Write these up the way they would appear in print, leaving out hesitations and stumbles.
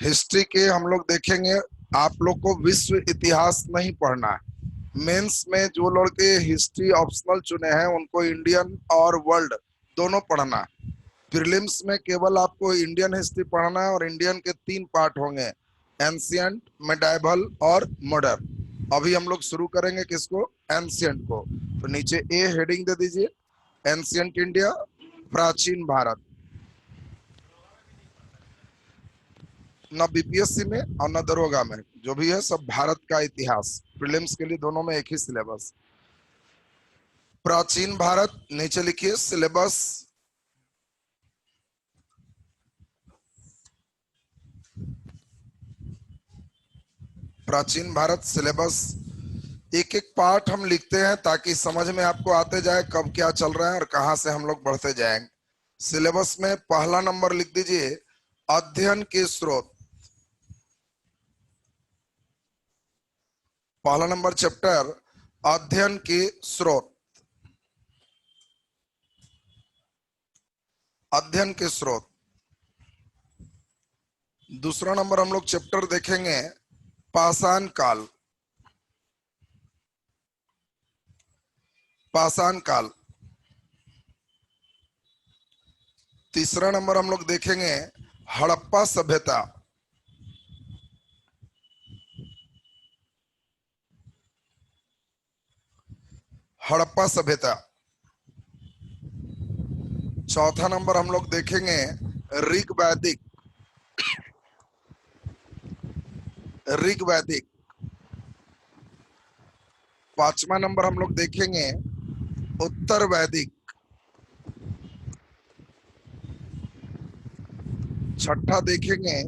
History के हम लोग देखेंगे। आप लोग को विश्व इतिहास नहीं पढ़ना है। मेंस में जो लड़के हिस्ट्री ऑप्शनल चुने हैं उनको इंडियन और वर्ल्ड दोनों पढ़ना है। प्रीलिम्स में केवल आपको इंडियन हिस्ट्री पढ़ना है और इंडियन के 3 पार्ट होंगे, एंशियंट, मेडाइवल और मॉडर्न। अभी हम लोग शुरू करेंगे किसको? एंशियंट को। तो नीचे ए हेडिंग दे दीजिए, एंशियंट इंडिया, प्राचीन भारत। न बीपीएससी में और न दरोगा में, जो भी है सब भारत का इतिहास। प्रीलिम्स के लिए दोनों में एक ही सिलेबस। प्राचीन भारत नीचे लिखिए सिलेबस। प्राचीन भारत सिलेबस। एक एक पार्ट हम लिखते हैं ताकि समझ में आपको आते जाए कब क्या चल रहा है और कहां से हम लोग बढ़ते जाएंगे। सिलेबस में पहला नंबर लिख दीजिए, अध्ययन के स्रोत। पहला नंबर चैप्टर, अध्ययन के स्रोत। अध्ययन के स्रोत। दूसरा नंबर हम लोग चैप्टर देखेंगे, पाषाण काल। पाषाण काल। तीसरा नंबर हम लोग देखेंगे, हड़प्पा सभ्यता। हड़प्पा सभ्यता। चौथा नंबर हम लोग देखेंगे, ऋग्वैदिक। ऋग्वैदिक। पांचवा नंबर हम लोग देखेंगे, उत्तर वैदिक। छठा देखेंगे,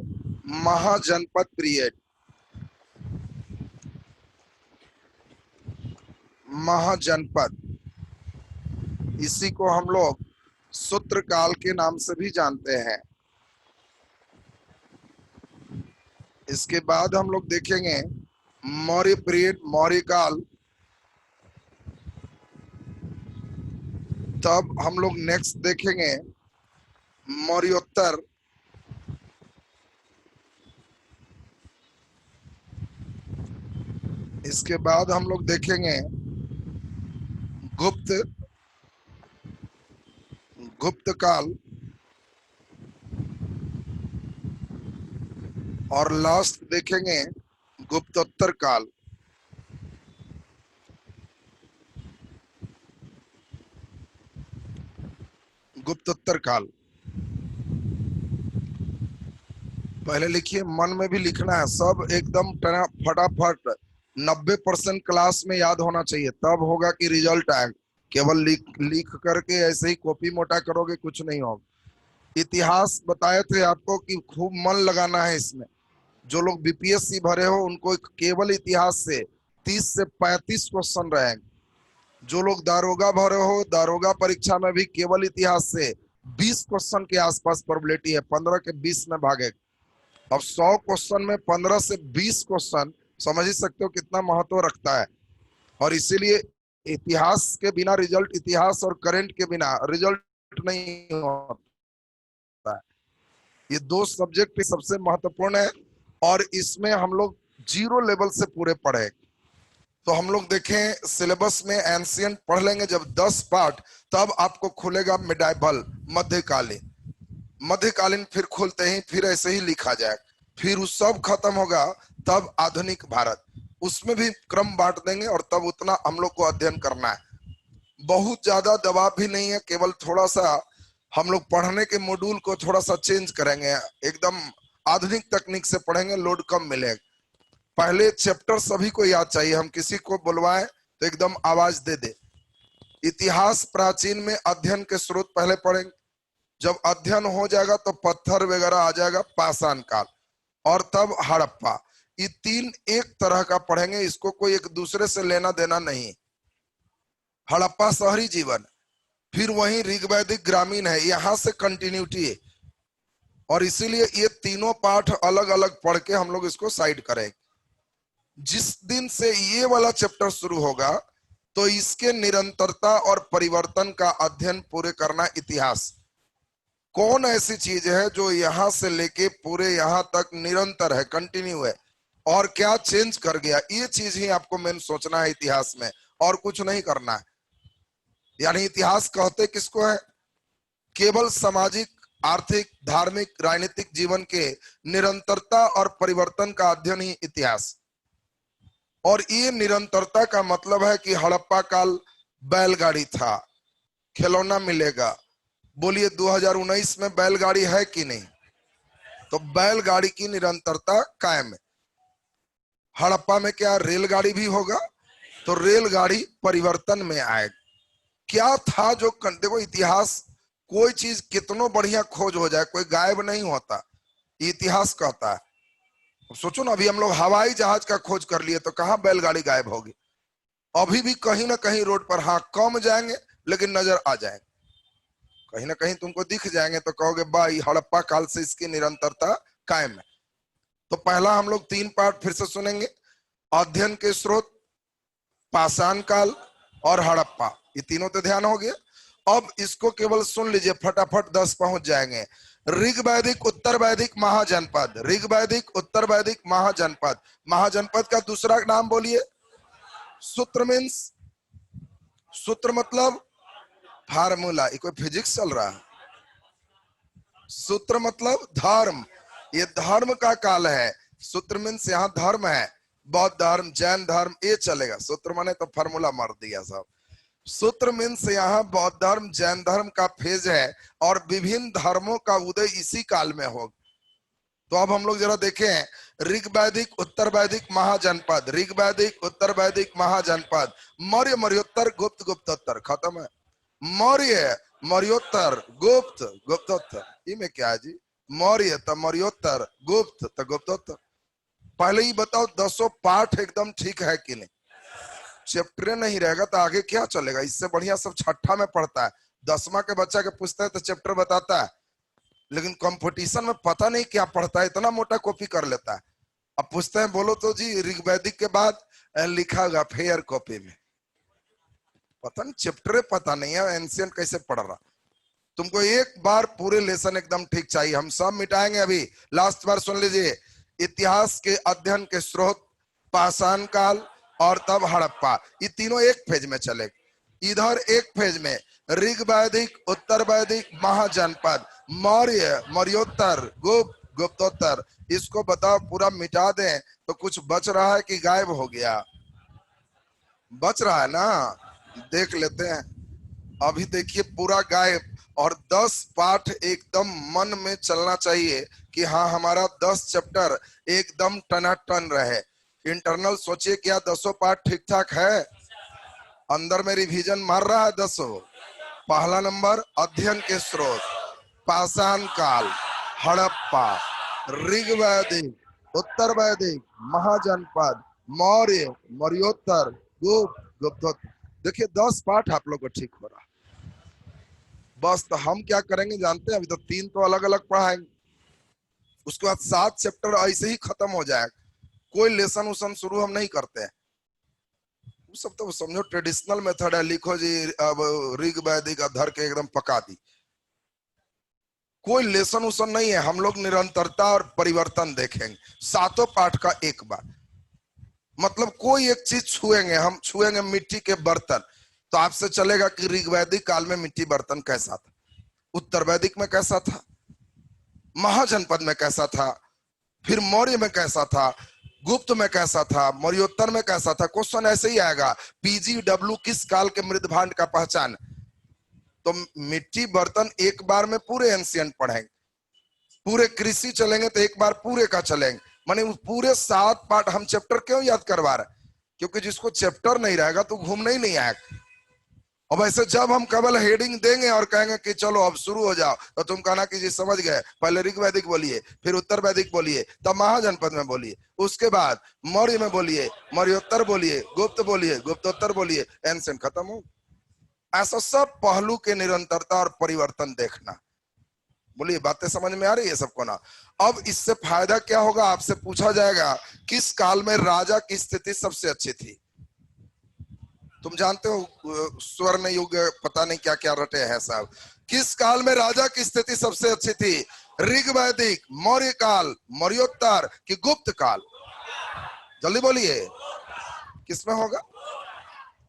महाजनपद पीरियड। महाजनपद, इसी को हम लोग सूत्र काल के नाम से भी जानते हैं। इसके बाद हम लोग देखेंगे मौर्य पीरियड, मौर्य काल। तब हम लोग नेक्स्ट देखेंगे मौर्योत्तर। इसके बाद हम लोग देखेंगे गुप्त, गुप्त काल। और लास्ट देखेंगे गुप्तोत्तर काल। गुप्तोत्तर काल। पहले लिखिए, मन में भी लिखना है सब एकदम फटाफट। 90% क्लास में याद होना चाहिए, तब होगा कि रिजल्ट आएगा। केवल लिख लिख करके ऐसे ही कॉपी मोटा करोगे कुछ नहीं होगा। इतिहास बताए थे आपको कि खूब मन लगाना है इसमें। जो लोग बीपीएससी भरे हो उनको केवल इतिहास से 30 से 35 क्वेश्चन रहेंगे। जो लोग दारोगा भरे हो, दारोगा परीक्षा में भी केवल इतिहास से 20 क्वेश्चन के आसपास प्रोबेबिलिटी है, 15 के 20 में भागेगा। अब 100 क्वेश्चन में 15 से 20 क्वेश्चन, समझ ही सकते हो कितना महत्व रखता है। और इसीलिए इतिहास के बिना रिजल्ट, इतिहास और करंट के बिना रिजल्ट नहीं होता है। ये दो सब्जेक्ट सबसे महत्वपूर्ण है और इसमें हम लोग 0 लेवल से पूरे पढ़े। तो हम लोग देखें सिलेबस में एंशियंट पढ़ लेंगे जब 10 पार्ट, तब आपको खुलेगा मिडाइवल, मध्यकालीन। मध्यकालीन फिर खोलते ही फिर ऐसे ही लिखा जाए, फिर उस सब खत्म होगा तब आधुनिक भारत। उसमें भी क्रम बांट देंगे और तब उतना हम लोग को अध्ययन करना है। बहुत ज्यादा दबाव भी नहीं है, केवल थोड़ा सा हम लोग पढ़ने के मॉड्यूल को थोड़ा सा चेंज करेंगे, एकदम आधुनिक तकनीक से पढ़ेंगे, लोड कम मिलेगा। पहले चैप्टर सभी को याद चाहिए, हम किसी को बुलवाएं तो एकदम आवाज दे दे। इतिहास प्राचीन में अध्ययन के स्रोत पहले पढ़ेंगे, जब अध्ययन हो जाएगा तो पत्थर वगैरह आ जाएगा, पाषाण काल, और तब हड़प्पा। ये 3 एक तरह का पढ़ेंगे, इसको कोई एक दूसरे से लेना देना नहीं। हड़प्पा शहरी जीवन, फिर वहीं ऋग्वैदिक ग्रामीण है, यहां से कंटिन्यूटी है। और इसीलिए ये तीनों पाठ अलग अलग पढ़ के हम लोग इसको साइड करेंगे। जिस दिन से ये वाला चैप्टर शुरू होगा तो इसके निरंतरता और परिवर्तन का अध्ययन पूरे करना इतिहास। कौन ऐसी चीज है जो यहां से लेके पूरे यहां तक निरंतर है, कंटिन्यू है, और क्या चेंज कर गया? ये चीज ही आपको मेन सोचना है इतिहास में, और कुछ नहीं करना है। यानी इतिहास कहते किसको है? केवल सामाजिक, आर्थिक, धार्मिक, राजनीतिक जीवन के निरंतरता और परिवर्तन का अध्ययन ही इतिहास। और ये निरंतरता का मतलब है कि हड़प्पा काल बैलगाड़ी था, खिलौना मिलेगा। बोलिए 2019 में बैलगाड़ी है कि नहीं? तो बैलगाड़ी की निरंतरता कायम है। हड़प्पा में क्या रेलगाड़ी भी होगा? तो रेलगाड़ी परिवर्तन में आएगा। क्या था जो देखो, इतिहास कोई चीज कितनो बढ़िया खोज हो जाए, कोई गायब नहीं होता, इतिहास कहता है। सोचो ना, अभी हम लोग हवाई जहाज का खोज कर लिए तो कहां बैलगाड़ी गायब होगी? अभी भी कहीं ना कहीं रोड पर, हाँ कम जाएंगे लेकिन नजर आ जाएंगे, कहीं ना कहीं तुमको दिख जाएंगे, तो कहोगे भाई हड़प्पा काल से इसकी निरंतरता कायम है। तो पहला हम लोग 3 पार्ट फिर से सुनेंगे, अध्ययन के स्रोत, पाषाण काल और हड़प्पा। ये तीनों तो ध्यान हो गया। अब इसको केवल सुन लीजिए, फटाफट 10 पहुंच जाएंगे। ऋग वैदिक उत्तर वैदिक महाजनपद, ऋग वैदिक उत्तर वैदिक महाजनपद। महाजनपद का दूसरा नाम बोलिए? सूत्र मीन्स, सूत्र मतलब फार्मूला। ये कोई फिजिक्स चल रहा है? सूत्र मतलब धर्म, ये धर्म का काल है। सूत्र मीन्स यहाँ धर्म है, बौद्ध धर्म, जैन धर्म, ये चलेगा। सूत्र माने तो फार्मूला मार दिया सब। सूत्र मीन्स यहाँ बौद्ध धर्म, जैन धर्म का फेज है, और विभिन्न धर्मों का उदय इसी काल में होगा। तो अब हम लोग जरा देखें, ऋग वैदिक उत्तर वैदिक महाजनपद, ऋग वैदिक उत्तर वैदिक महाजनपद। मौर्य, मौर्योत्तर, गुप्त, गुप्तोत्तर, खत्म है। मौर्य, मौर्योत्तर, गुप्त, गुप्तोत्तर। इनमें क्या है जी? मौर्य तो मौर्योत्तर, गुप्त तो गुप्तोत्तर। पहले ही बताओ 10 पाठ एकदम ठीक है कि नहीं? चैप्टर नहीं रहेगा तो आगे क्या चलेगा? इससे बढ़िया सब छठा में पढ़ता है, 10वां के बच्चा के पूछता है तो चैप्टर बताता है, लेकिन कंपटीशन में पता नहीं क्या पढ़ता है, इतना मोटा कॉपी कर लेता है। अब पूछते हैं बोलो तो जी ऋग्वैदिक के बाद लिखा होगा फेयर कॉपी में, पता नहीं चैप्टर पता नहीं है, एंशियंट कैसे पढ़ रहा। तुमको एक बार पूरे लेसन एकदम ठीक चाहिए, हम सब मिटाएंगे अभी। लास्ट बार सुन लीजिए, इतिहास के अध्ययन के स्रोत, पाषाण काल और तब हड़प्पा। ये तीनों एक फेज में चले। इधर एक फेज में ऋग वैदिक उत्तर वैदिक महाजनपद, मौर्य, मौर्योत्तर, गुप्त, गुप्तोत्तर। इसको बताओ पूरा मिटा दें तो कुछ बच रहा है कि गायब हो गया? बच रहा है ना, देख लेते हैं। अभी देखिए पूरा गायब। और 10 पाठ एकदम मन में चलना चाहिए कि हाँ हमारा 10 चैप्टर एकदम टनाटन रहे। इंटरनल सोचिए क्या 10 पाठ ठीक ठाक है? अंदर में रिवीजन मार रहा है 10। पहला नंबर अध्ययन के स्रोत, पाषाण काल, हड़प्पा, ऋग वैदिक, उत्तर वैदिक, महाजनपद, मौर्य, मौर्योत्तर, गुप्त, गुप्तोत्तर। देखिए 10 पाठ आप लोग को ठीक हो रहा। बस तो हम क्या करेंगे जानते हैं? अभी तो 3 तो अलग अलग पढ़ाएंगे, उसके बाद 7 चैप्टर ऐसे ही खत्म हो जाएगा। कोई लेसन उसन शुरू हम नहीं करते हैं। वो सब तो समझो ट्रेडिशनल मेथड है, लिखो जी अब ऋग वैदिक अधर के एकदम पका दी। कोई लेसन उसन नहीं है, हम लोग निरंतरता और परिवर्तन देखेंगे 7 पाठ का एक बार। मतलब कोई एक चीज छुएंगे, हम छुएंगे मिट्टी के बर्तन, तो आपसे चलेगा कि ऋग्वैदिक काल में मिट्टी बर्तन कैसा था, उत्तर वैदिक में कैसा था, महाजनपद में कैसा था, फिर मौर्य में कैसा था, गुप्त में कैसा था, मौर्योत्तर में कैसा था। क्वेश्चन ऐसे ही आएगा, PGW किस काल के मृद भांड का पहचान। तो मिट्टी बर्तन एक बार में पूरे एंशिएंट पढ़ेंगे, पूरे कृषि चलेंगे तो एक बार पूरे का चलेंगे। माने पूरे 7 पार्ट हम चैप्टर क्यों याद करवा रहे? क्योंकि जिसको चैप्टर नहीं रहेगा तो घूमने ही नहीं आएगा। और वैसे जब हम केवल हेडिंग देंगे और कहेंगे कि चलो अब शुरू हो जाओ, तो तुम कहना कि जी समझ गए, पहले ऋग वैदिक बोलिए, फिर उत्तर वैदिक बोलिए, तब महाजनपद में बोलिए, उसके बाद मौर्य में बोलिए, मौर्योत्तर बोलिए, गुप्त बोलिए, गुप्तोत्तर बोलिए, एंशिएंट खत्म हो। ऐसा सब पहलू के निरंतरता और परिवर्तन देखना। बोलिए बातें समझ में आ रही है सबको ना? अब इससे फायदा क्या होगा? आपसे पूछा जाएगा किस काल में राजा की स्थिति सबसे अच्छी थी? तुम जानते हो स्वर्ण युग, पता नहीं क्या क्या रटे हैं साहब। किस काल में राजा की स्थिति सबसे अच्छी थी? ऋग वैदिक, मौर्य काल, मौर्योत्तर कि गुप्त काल? जल्दी बोलिए, किसमें होगा?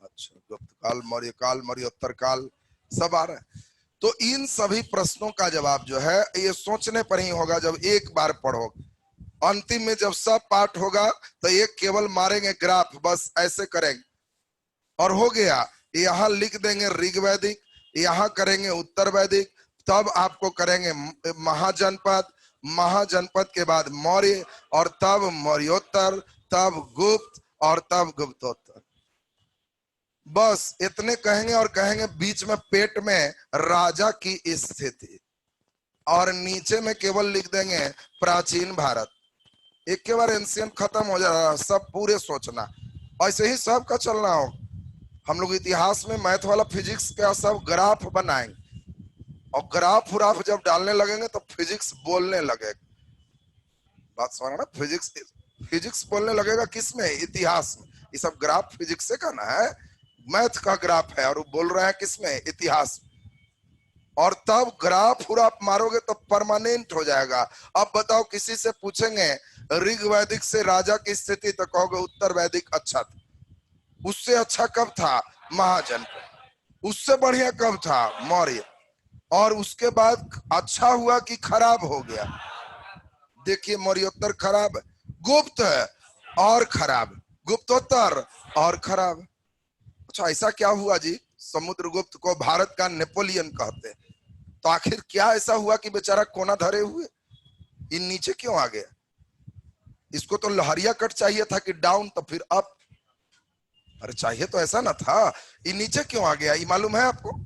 अच्छा, गुप्त काल, मौर्य काल, मौर्योत्तर काल, सब आ रहा है। तो इन सभी प्रश्नों का जवाब जो है ये सोचने पर ही होगा जब एक बार पढ़ोगे। अंतिम में जब सब पाठ होगा तो ये केवल मारेंगे ग्राफ, बस ऐसे करेंगे और हो गया। यहाँ लिख देंगे ऋग्वैदिक, यहाँ करेंगे उत्तर वैदिक, तब आपको करेंगे महाजनपद, महाजनपद के बाद मौर्य, और तब मौर्योत्तर, तब गुप्त, और तब गुप्तोत्तर। बस इतने कहेंगे और कहेंगे बीच में पेट में राजा की स्थिति, और नीचे में केवल लिख देंगे प्राचीन भारत। एक के बार एंशियंट खत्म हो जा रहा, सब पूरे सोचना। ऐसे ही सबका चलना हो। हम लोग इतिहास में मैथ वाला फिजिक्स का सब ग्राफ बनाएंगे, और ग्राफ उराफ जब डालने लगेंगे तो फिजिक्स बोलने लगेगा। बात समझ ना? फिजिक्स फिजिक्स बोलने लगेगा किसमें? इतिहास में। ये सब ग्राफ फिजिक्स से का ना है, मैथ का ग्राफ है, और वो बोल रहे हैं किसमें? इतिहास। और तब ग्राफ उराफ मारोगे तो परमानेंट हो जाएगा। अब बताओ, किसी से पूछेंगे ऋग वैदिक से राजा की स्थिति, तो कहोगे उत्तर वैदिक अच्छा था। उससे अच्छा कब था? महाजनपद। उससे बढ़िया कब था? मौर्य। और उसके बाद अच्छा हुआ कि खराब हो गया? देखिए, मौर्योत्तर खराब, गुप्त है और खराब, गुप्तोत्तर और खराब। अच्छा, ऐसा क्या हुआ जी? समुद्रगुप्त को भारत का नेपोलियन कहते हैं। तो आखिर क्या ऐसा हुआ कि बेचारा कोना धरे हुए? ये नीचे क्यों आ गया? इसको तो लहरिया कट चाहिए था कि डाउन तो फिर अप। अरे चाहिए तो ऐसा ना था। ये नीचे क्यों आ गया, ये मालूम है आपको?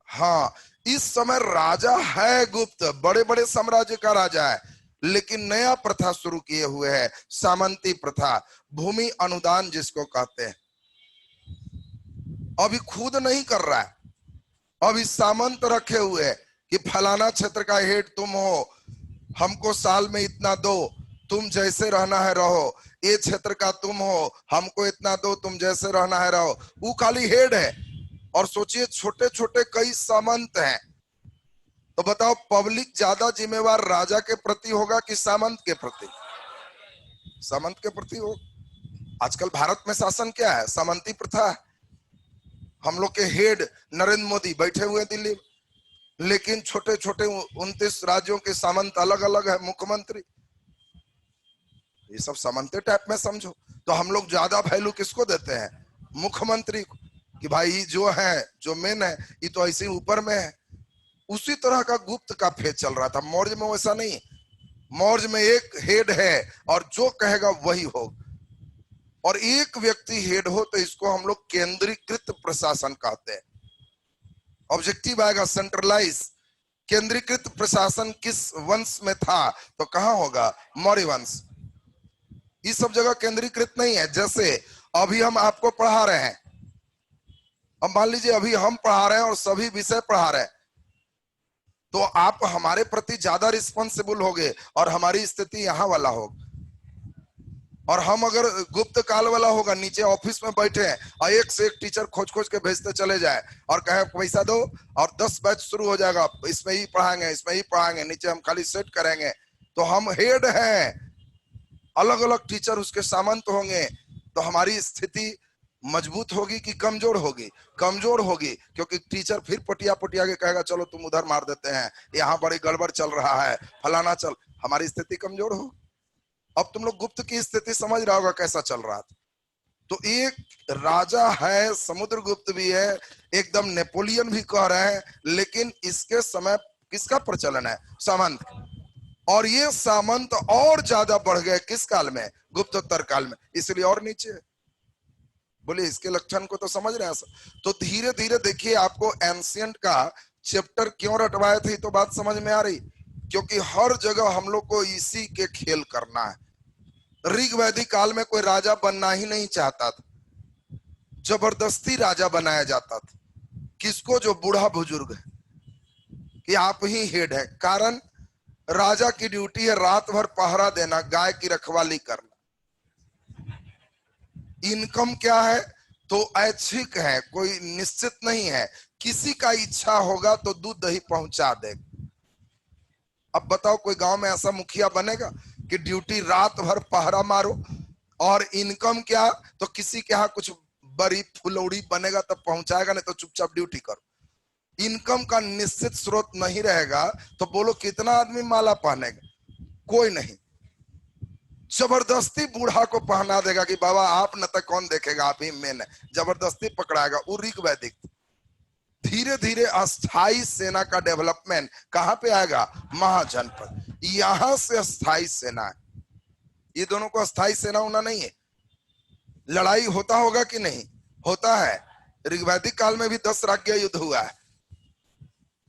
हाँ, इस समय राजा है गुप्त, बड़े बड़े साम्राज्य का राजा है, लेकिन नया प्रथा शुरू किए हुए है, सामंती प्रथा, भूमि अनुदान जिसको कहते हैं। अभी खुद नहीं कर रहा है, अभी सामंत रखे हुए है कि फलाना क्षेत्र का हेड तुम हो, हमको साल में इतना दो, तुम जैसे रहना है रहो। ये क्षेत्र का तुम हो, हमको इतना दो, तुम जैसे रहना है रहो। वो खाली हेड है, और सोचिए छोटे छोटे कई सामंत हैं। तो बताओ, पब्लिक ज्यादा जिम्मेवार राजा के प्रति होगा कि सामंत के प्रति? सामंत के प्रति हो। आजकल भारत में शासन क्या है? सामंती प्रथा है। हम लोग के हेड नरेंद्र मोदी बैठे हुए दिल्ली, लेकिन छोटे छोटे 29 राज्यों के सामंत अलग अलग है, मुख्यमंत्री। ये सब सामंती टाइप में समझो। तो हम लोग ज्यादा वैल्यू किसको देते हैं? मुख्यमंत्री को, कि भाई जो है, जो मेन है, ये तो ऐसे ही ऊपर में है। उसी तरह का गुप्त का फेज चल रहा था। मौर्य में वैसा नहीं। मौर्य में एक हेड है और जो कहेगा वही हो, और एक व्यक्ति हेड हो, तो इसको हम लोग केंद्रीकृत प्रशासन कहते हैं। ऑब्जेक्टिव आएगा सेंट्रलाइज। केंद्रीकृत प्रशासन किस वंश में था? तो कहां होगा? मौर्य वंश। ये सब जगह केंद्रीकृत नहीं है। जैसे अभी हम आपको पढ़ा रहे हैं, अब मान लीजिए अभी हम पढ़ा रहे हैं और सभी विषय पढ़ा रहे हैं, तो आप हमारे प्रति ज्यादा रिस्पॉन्सिबल होगे और हमारी स्थिति यहाँ वाला होगा। और हम अगर गुप्त काल वाला होगा, नीचे ऑफिस में बैठे हैं और एक से एक टीचर खोज खोज के भेजते चले जाए और कहे पैसा दो और 10 बैच शुरू हो जाएगा, इसमें ही पढ़ाएंगे, इसमें ही पढ़ाएंगे, नीचे हम खाली सेट करेंगे। तो हम हेड हैं, अलग अलग टीचर उसके सामंत होंगे। तो हमारी स्थिति मजबूत होगी कि कमजोर होगी? कमजोर होगी, क्योंकि टीचर फिर पटिया पटिया के कहेगा चलो तुम उधर मार देते हैं, यहाँ बड़ी गड़बड़ चल रहा है, फलाना चल। हमारी स्थिति कमजोर हो। अब तुम लोग गुप्त की स्थिति समझ रहा होगा कैसा चल रहा था। तो एक राजा है, समुद्रगुप्त भी है, एकदम नेपोलियन भी कह रहे हैं, लेकिन इसके समय किसका प्रचलन है? सामंत। और ये सामंत और ज्यादा बढ़ गए किस काल में? गुप्तोत्तर काल में, इसलिए और नीचे। बोले इसके लक्षण को तो समझ रहे हैं। तो धीरे धीरे देखिए, आपको एंशियंट का चैप्टर क्यों रटवाए थे, तो बात समझ में आ रही। क्योंकि हर जगह हम लोग को इसी के खेल करना है। ऋग वैदिक काल में कोई राजा बनना ही नहीं चाहता था, जबरदस्ती राजा बनाया जाता था। किसको? जो बूढ़ा बुजुर्ग है, कि आप ही हेड है। कारण राजा की ड्यूटी है रात भर पहरा देना, गाय की रखवाली करना। इनकम क्या है? तो ऐच्छिक है, कोई निश्चित नहीं है। किसी का इच्छा होगा तो दूध दही पहुंचा देगा। अब बताओ कोई गांव में ऐसा मुखिया बनेगा कि ड्यूटी रात भर पहरा मारो, और इनकम क्या, तो किसी के यहाँ कुछ बड़ी फुलौड़ी बनेगा तब पहुंचाएगा, नहीं तो चुपचाप ड्यूटी करो। इनकम का निश्चित स्रोत नहीं रहेगा तो बोलो कितना आदमी माला पहनेगा? कोई नहीं। जबरदस्ती बूढ़ा को पहना देगा कि बाबा आप न तक कौन देखेगा, आप ही मेन है, जबरदस्ती पकड़ाएगा। वो ऋग वैदिक। धीरे धीरे अस्थाई सेना का डेवलपमेंट कहां पे आएगा? महाजनपद। यहां से अस्थाई सेना है। ये दोनों को अस्थाई सेना होना नहीं है। लड़ाई होता होगा कि नहीं होता है? ऋग्वैदिक काल में भी 10 राज्य युद्ध हुआ है।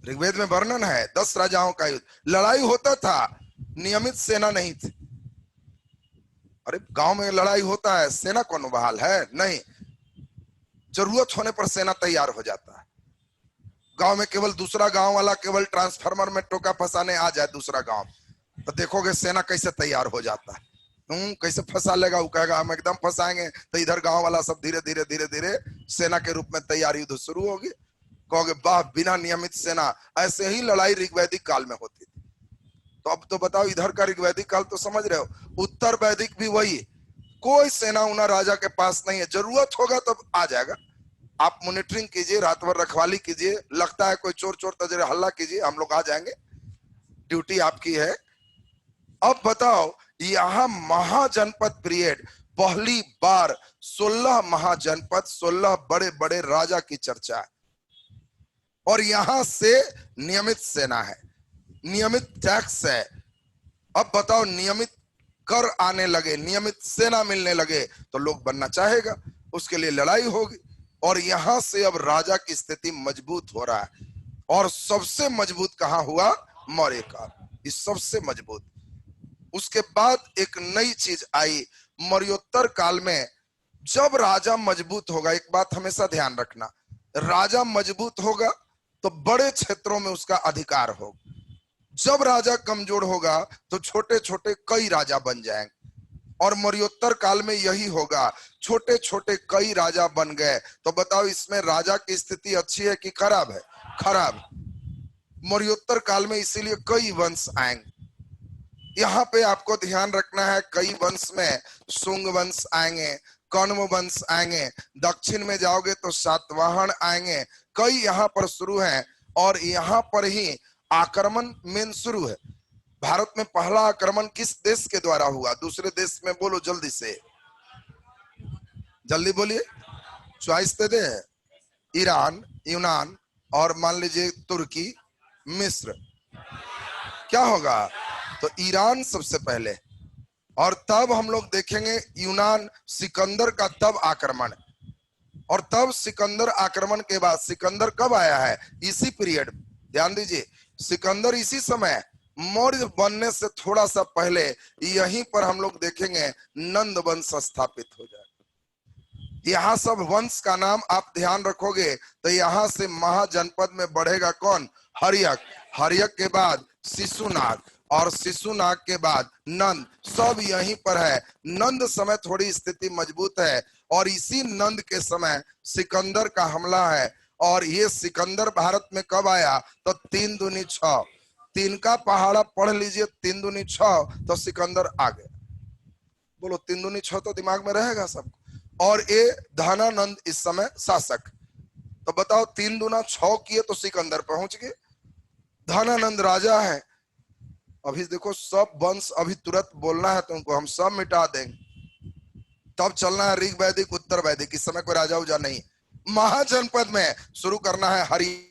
ऋग्वेद में वर्णन है 10 राजाओं का युद्ध। लड़ाई होता था, नियमित सेना नहीं थी। अरे गांव में लड़ाई होता है, सेना कौन बहाल है? नहीं। जरूरत होने पर सेना तैयार हो जाता है। गांव में केवल दूसरा गांव वाला केवल ट्रांसफार्मर में टोका फंसाने आ जाए दूसरा गांव, तो देखोगे सेना कैसे तैयार हो जाता है। कैसे फंसा लेगा? वो कहेगा हम एकदम फंसाएंगे, तो इधर गांव वाला सब धीरे धीरे धीरे धीरे सेना के रूप में तैयारी युद्ध शुरू होगी। कहोगे वाह, बिना नियमित सेना। ऐसे ही लड़ाई ऋग्वैदिक काल में होती थी। तो अब तो बताओ, इधर का ऋग्वैदिक काल तो समझ रहे हो, उत्तर वैदिक भी वही। कोई सेना उना राजा के पास नहीं है, जरूरत होगा तब आ जाएगा। आप मॉनिटरिंग कीजिए, रात भर रखवाली कीजिए, लगता है कोई चोर चोर तो जरा हल्ला कीजिए, हम लोग आ जाएंगे, ड्यूटी आपकी है। अब बताओ, यहाँ महाजनपद पीरियड, पहली बार 16 महाजनपद, 16 बड़े बड़े राजा की चर्चा है। और यहां से नियमित सेना है, नियमित टैक्स है। अब बताओ, नियमित कर आने लगे, नियमित सेना मिलने लगे तो लोग बनना चाहेगा, उसके लिए लड़ाई होगी। और यहां से अब राजा की स्थिति मजबूत हो रहा है। और सबसे मजबूत कहां हुआ? मौर्य काल, इस सबसे मजबूत। उसके बाद एक नई चीज आई मौर्योत्तर काल में। जब राजा मजबूत होगा, एक बात हमेशा ध्यान रखना, राजा मजबूत होगा तो बड़े क्षेत्रों में उसका अधिकार होगा। जब राजा कमजोर होगा तो छोटे छोटे कई राजा बन जाएंगे। और मौर्योत्तर काल में यही होगा, छोटे छोटे कई राजा बन गए। तो बताओ, इसमें राजा की स्थिति अच्छी है कि खराब है? खराब। मौर्योत्तर काल में इसीलिए कई वंश आएंगे। यहाँ पे आपको ध्यान रखना है, कई वंश में शुंग वंश आएंगे, कण्व वंश आएंगे, दक्षिण में जाओगे तो सातवाहन आएंगे, कई यहाँ पर शुरू हैं। और यहाँ पर ही आक्रमण मेन शुरू है। भारत में पहला आक्रमण किस देश के द्वारा हुआ? दूसरे देश में बोलो जल्दी से, जल्दी बोलिए, चॉइस दे दे। ईरान, यूनान और मान लीजिए तुर्की, मिस्र। क्या होगा? तो ईरान सबसे पहले, और तब हम लोग देखेंगे यूनान, सिकंदर का तब आक्रमण। और तब सिकंदर आक्रमण के बाद, सिकंदर कब आया है? इसी पीरियड, ध्यान दीजिए, सिकंदर इसी समय, मौर्य बनने से थोड़ा सा पहले यहीं पर हम लोग देखेंगे नंद वंश स्थापित हो जाए। यहाँ सब वंश का नाम आप ध्यान रखोगे तो यहाँ से महाजनपद में बढ़ेगा कौन? हर्यक। हर्यक के बाद शिशुनाग, और शिशुनाग के बाद नंद। सब यहीं पर है। नंद समय थोड़ी स्थिति मजबूत है, और इसी नंद के समय सिकंदर का हमला है। और ये सिकंदर भारत में कब आया? तो 3 दूनी 6, 3 का पहाड़ा पढ़ लीजिए, 3 दूनी 6, तो सिकंदर आ गया। बोलो 3 दूनी 6 तो दिमाग में रहेगा सबको। और ये धनानंद इस समय शासक। तो बताओ, 3 दूना 6 किए तो सिकंदर पहुंच गए। धनानंद राजा है। अभी देखो, सब वंश अभी तुरंत बोलना है तुमको, हम सब मिटा देंगे। तब चलना है ऋग वैदिक, उत्तर वैदिक। इस समय कोई राजा उजा नहीं। महाजनपद में शुरू करना है हरि।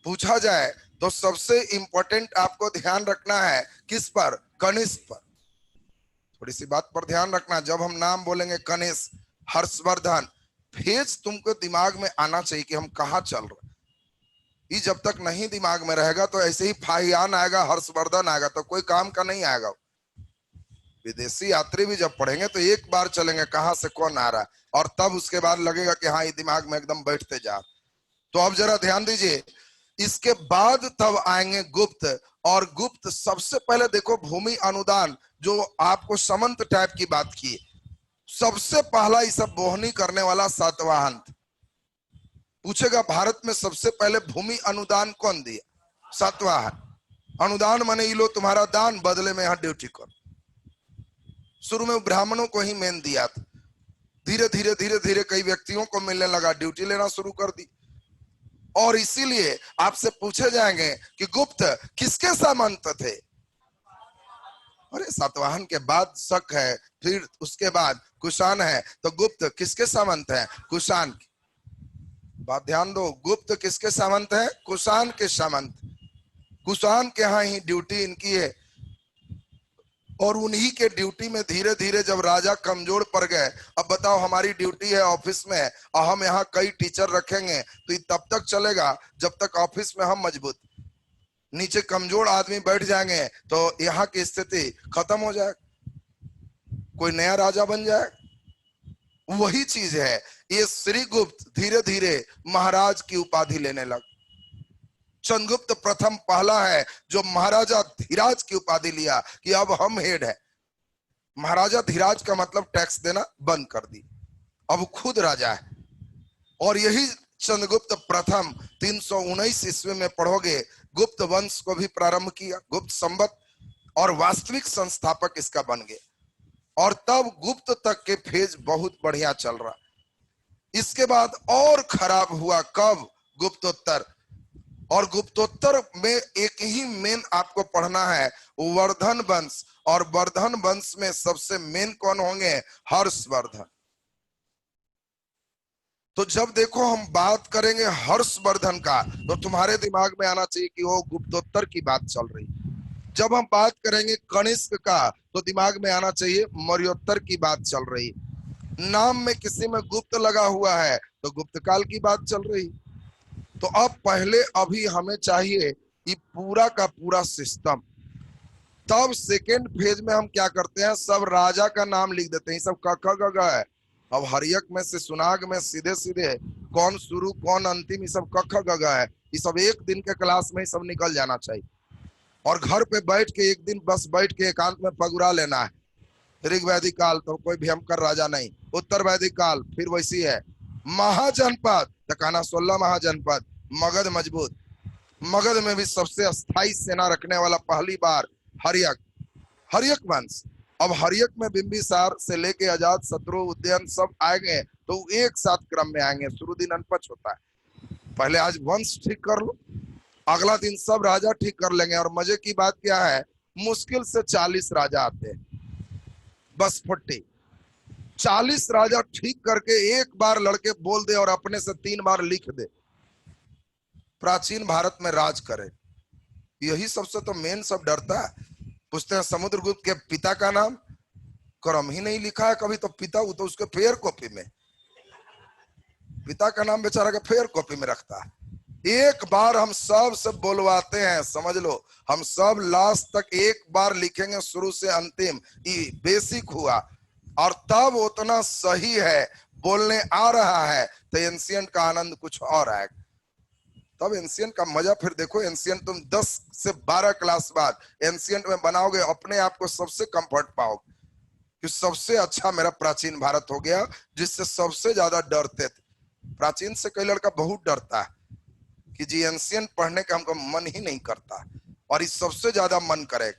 पूछा जाए तो सबसे इंपॉर्टेंट आपको ध्यान रखना है किस पर? कनिष्क पर। थोड़ी सी बात पर ध्यान रखना, जब हम नाम बोलेंगे कनिष्क, हर्षवर्धन, फेज तुमको दिमाग में आना चाहिए कि हम कहाँ चल रहे। ये जब तक नहीं दिमाग में रहेगा तो ऐसे ही फाहियान आएगा, हर्षवर्धन आएगा, तो कोई काम का नहीं आएगा। विदेशी यात्री भी जब पढ़ेंगे तो एक बार चलेंगे कहां से कौन आ रहा है, और तब उसके बाद लगेगा कि हाँ ये दिमाग में एकदम बैठते जा। तो अब जरा ध्यान दीजिए, इसके बाद तब आएंगे गुप्त। और गुप्त सबसे पहले देखो भूमि अनुदान, जो आपको समंत टाइप की बात की, सबसे पहला ये सब बोहनी करने वाला सातवाहन। पूछेगा भारत में सबसे पहले भूमि अनुदान कौन दिया? सातवाहन। अनुदान माने ये लो तुम्हारा दान, बदले में यहाँ ड्यूटी करो। शुरू में ब्राह्मणों को ही मेन दिया था, धीरे धीरे धीरे धीरे कई व्यक्तियों को मिलने लगा, ड्यूटी लेना शुरू कर दी। और इसीलिए आपसे पूछे जाएंगे कि गुप्त किसके सामंत थे? अरे सातवाहन के बाद शक है, फिर उसके बाद कुषाण है, तो गुप्त किसके सामंत है? कुषाण। बात ध्यान दो, गुप्त किसके सामंत है? कुषाण के सामंत। कुषाण के यहाँ ही ड्यूटी इनकी है, और उन्हीं के ड्यूटी में धीरे धीरे जब राजा कमजोर पड़ गए, अब बताओ हमारी ड्यूटी है ऑफिस में और हम यहाँ कई टीचर रखेंगे तो ये तब तक चलेगा जब तक ऑफिस में हम मजबूत, नीचे कमजोर आदमी बैठ जाएंगे तो यहाँ की स्थिति खत्म हो जाए, कोई नया राजा बन जाए। वही चीज है, ये श्रीगुप्त धीरे धीरे महाराज की उपाधि लेने लगा। चंद्रगुप्त प्रथम पहला है जो महाराजा धीराज की उपाधि लिया कि अब हम हेड है। महाराजा धीराज का मतलब टैक्स देना बंद कर दी, अब खुद राजा है। और यही चंद्रगुप्त प्रथम 319 ईस्वी में पढ़ोगे, गुप्त वंश को भी प्रारंभ किया, गुप्त संवत, और वास्तविक संस्थापक इसका बन गए। और तब गुप्त तक के फेज बहुत बढ़िया चल रहा। इसके बाद और खराब हुआ कब? गुप्तोत्तर। और गुप्तोत्तर में एक ही मेन आपको पढ़ना है, वर्धन वंश। और वर्धन वंश में सबसे मेन कौन होंगे? हर्षवर्धन। तो जब देखो हम बात करेंगे हर्षवर्धन का तो तुम्हारे दिमाग में आना चाहिए कि वो गुप्तोत्तर की बात चल रही। जब हम बात करेंगे कनिष्क का तो दिमाग में आना चाहिए मौर्योत्तर की बात चल रही। नाम में किसी में गुप्त लगा हुआ है तो गुप्त काल की बात चल रही। तो अब पहले अभी हमें चाहिए कि पूरा का पूरा सिस्टम। तब सेकेंड फेज में हम क्या करते हैं, सब राजा का नाम लिख देते हैं, सब क ख ग घ है। अब हरियक में से सुनाग में सीधे सीधे कौन शुरू कौन अंतिम, ये सब क ख ग घ है। ये सब एक दिन के क्लास में ही सब निकल जाना चाहिए। और घर पे बैठ के एक दिन बस बैठ के एकांत में पगुरा लेना है। ऋग वैदिक काल तो कोई भयंकर राजा नहीं, उत्तर वैदिक काल फिर वैसी है। महाजनपद तकाना 16 महाजनपद, मगध मजबूत। मगध में भी सबसे अस्थाई सेना रखने वाला पहली बार हरियक, हरियक वंश। अब हरियक में बिंबिसार से लेके अजात शत्रु उदयन सब आएंगे तो एक साथ क्रम में आएंगे। शुरू दिन अनपच होता है, पहले आज वंश ठीक कर लो, अगला दिन सब राजा ठीक कर लेंगे। और मजे की बात क्या है, मुश्किल से 40 राजा आते हैं, बस 40 राजा ठीक करके एक बार लड़के बोल दे और अपने से 3 बार लिख दे, प्राचीन भारत में राज करे। यही सबसे तो मेन सब डरता है। पूछते हैं समुद्रगुप्त के पिता का नाम, क्रम ही नहीं लिखा है कभी, तो पिता वो तो उसके फेयर कॉपी में, पिता का नाम बेचारा के फेयर कॉपी में रखता है। एक बार हम सब से बोलवाते हैं, समझ लो हम सब लास्ट तक एक बार लिखेंगे शुरू से अंतिम, ये बेसिक हुआ। और तब उतना सही है बोलने आ रहा है तो एंशिएंट का आनंद कुछ और आएगा। तब एंशिएंट का मजा फिर देखो, एंशिएंट तुम 10 से 12 क्लास बाद एंशिएंट में बनाओगे, अपने आप को सबसे कंफर्ट पाओगे कि सबसे अच्छा मेरा प्राचीन भारत हो गया, जिससे सबसे ज्यादा डरते थे। प्राचीन से कई लड़का बहुत डरता है कि जी एंशिएंट पढ़ने का हमको मन ही नहीं करता, और इस सबसे ज्यादा मन करे।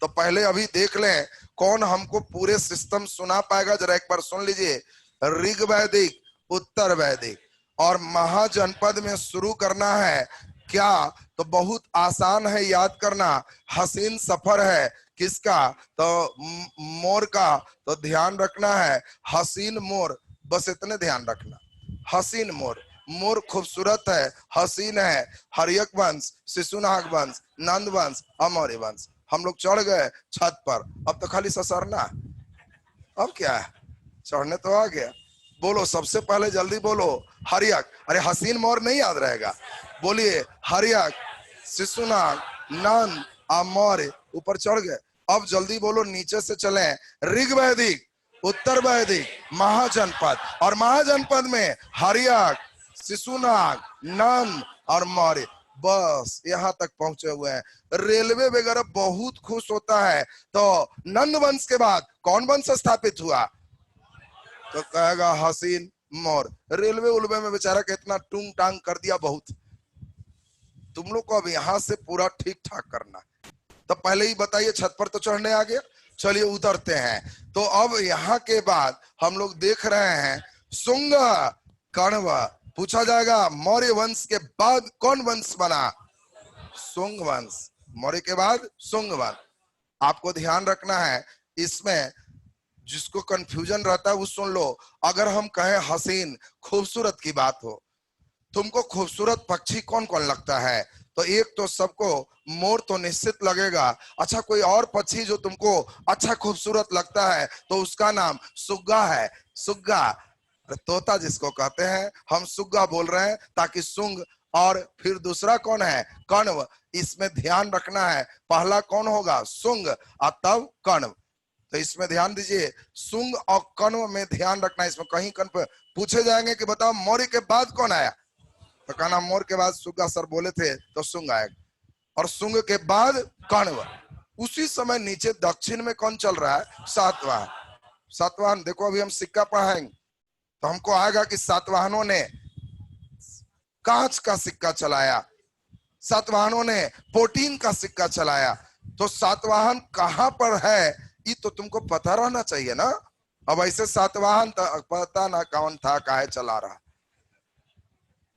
तो पहले अभी देख लें कौन हमको पूरे सिस्टम सुना पाएगा। जरा एक बार सुन लीजिए, ऋग वैदिक, उत्तर वैदिक और महाजनपद में शुरू करना है क्या, तो बहुत आसान है याद करना। हसीन सफर है किसका, तो मोर का, तो ध्यान रखना है हसीन मोर, बस इतने ध्यान रखना, हसीन मोर। मोर खूबसूरत है, हसीन है। हरियक वंश, शिशुनाग वंश, नंद वंश, अमौर्य वंश। हम लोग चढ़ गए छत पर, अब तो खाली ससरना, अब क्या है, चढ़ने तो आ गया। बोलो सबसे पहले जल्दी बोलो हरियक। अरे हसीन मोर नहीं याद रहेगा, बोलिए हरियक, शिशुनाग, नंद, अमौर्य। ऊपर चढ़ गए, अब जल्दी बोलो, नीचे से चले। ऋग वैदिक, उत्तर वैदिक, महाजनपद, और महाजनपद में हर्यक, शिशुनाग, नंद और मौर्य। बस यहां तक पहुंचे हुए हैं। रेलवे वगैरह बहुत खुश होता है। तो नंद वंश के बाद कौन वंश स्थापित हुआ? तो कहेगा हसीन मौर्य। रेलवे उलवे में बेचारा कितना टूंग टांग कर दिया बहुत। तुम लोग को अब यहां से पूरा ठीक ठाक करना। तो पहले ही बताइए, छत पर तो चढ़ने आ गया, चलिए उतरते हैं। तो अब यहाँ के बाद हम लोग देख रहे हैं शुंग, कण्व। पूछा जाएगा मौर्य वंश के बाद कौन वंश बना? शुंग वंश। मौर्य के बाद शुंग वंश। आपको ध्यान रखना है इसमें, जिसको कंफ्यूजन रहता है वो सुन लो। अगर हम कहें हसीन, खूबसूरत की बात हो, तुमको खूबसूरत पक्षी कौन कौन लगता है? तो एक तो सबको मोर तो निश्चित लगेगा। अच्छा, कोई और पक्षी जो तुमको अच्छा खूबसूरत लगता है तो उसका नाम सुग्गा है। सुग्गा, तोता जिसको कहते हैं, हम सुग्गा बोल रहे हैं ताकि सुंग। और फिर दूसरा कौन है? कण्व। इसमें ध्यान रखना है, पहला कौन होगा? सुंग, और तब कण्व। तो इसमें ध्यान दीजिए, सुंग और कण्व में ध्यान रखना है। इसमें कहीं कहीं पूछे जाएंगे कि बताओ मौर्य के बाद कौन आया, तो कहना मौर्य के बाद सुग्गा सर बोले थे तो सुंग आएगा, और सुंग के बाद कण्व। उसी समय नीचे दक्षिण में कौन चल रहा है? सातवाहन। सातवाहन देखो, अभी हम सिक्का पढ़ाएंगे तो हमको आएगा कि सातवाहनों ने कांच का सिक्का चलाया, सातवाहनों ने प्रोटीन का सिक्का चलाया। तो सातवाहन कहां पर है ये तो तुमको पता रहना चाहिए ना। अब ऐसे सातवाहन पता ना कौन था, काहे चला रहा।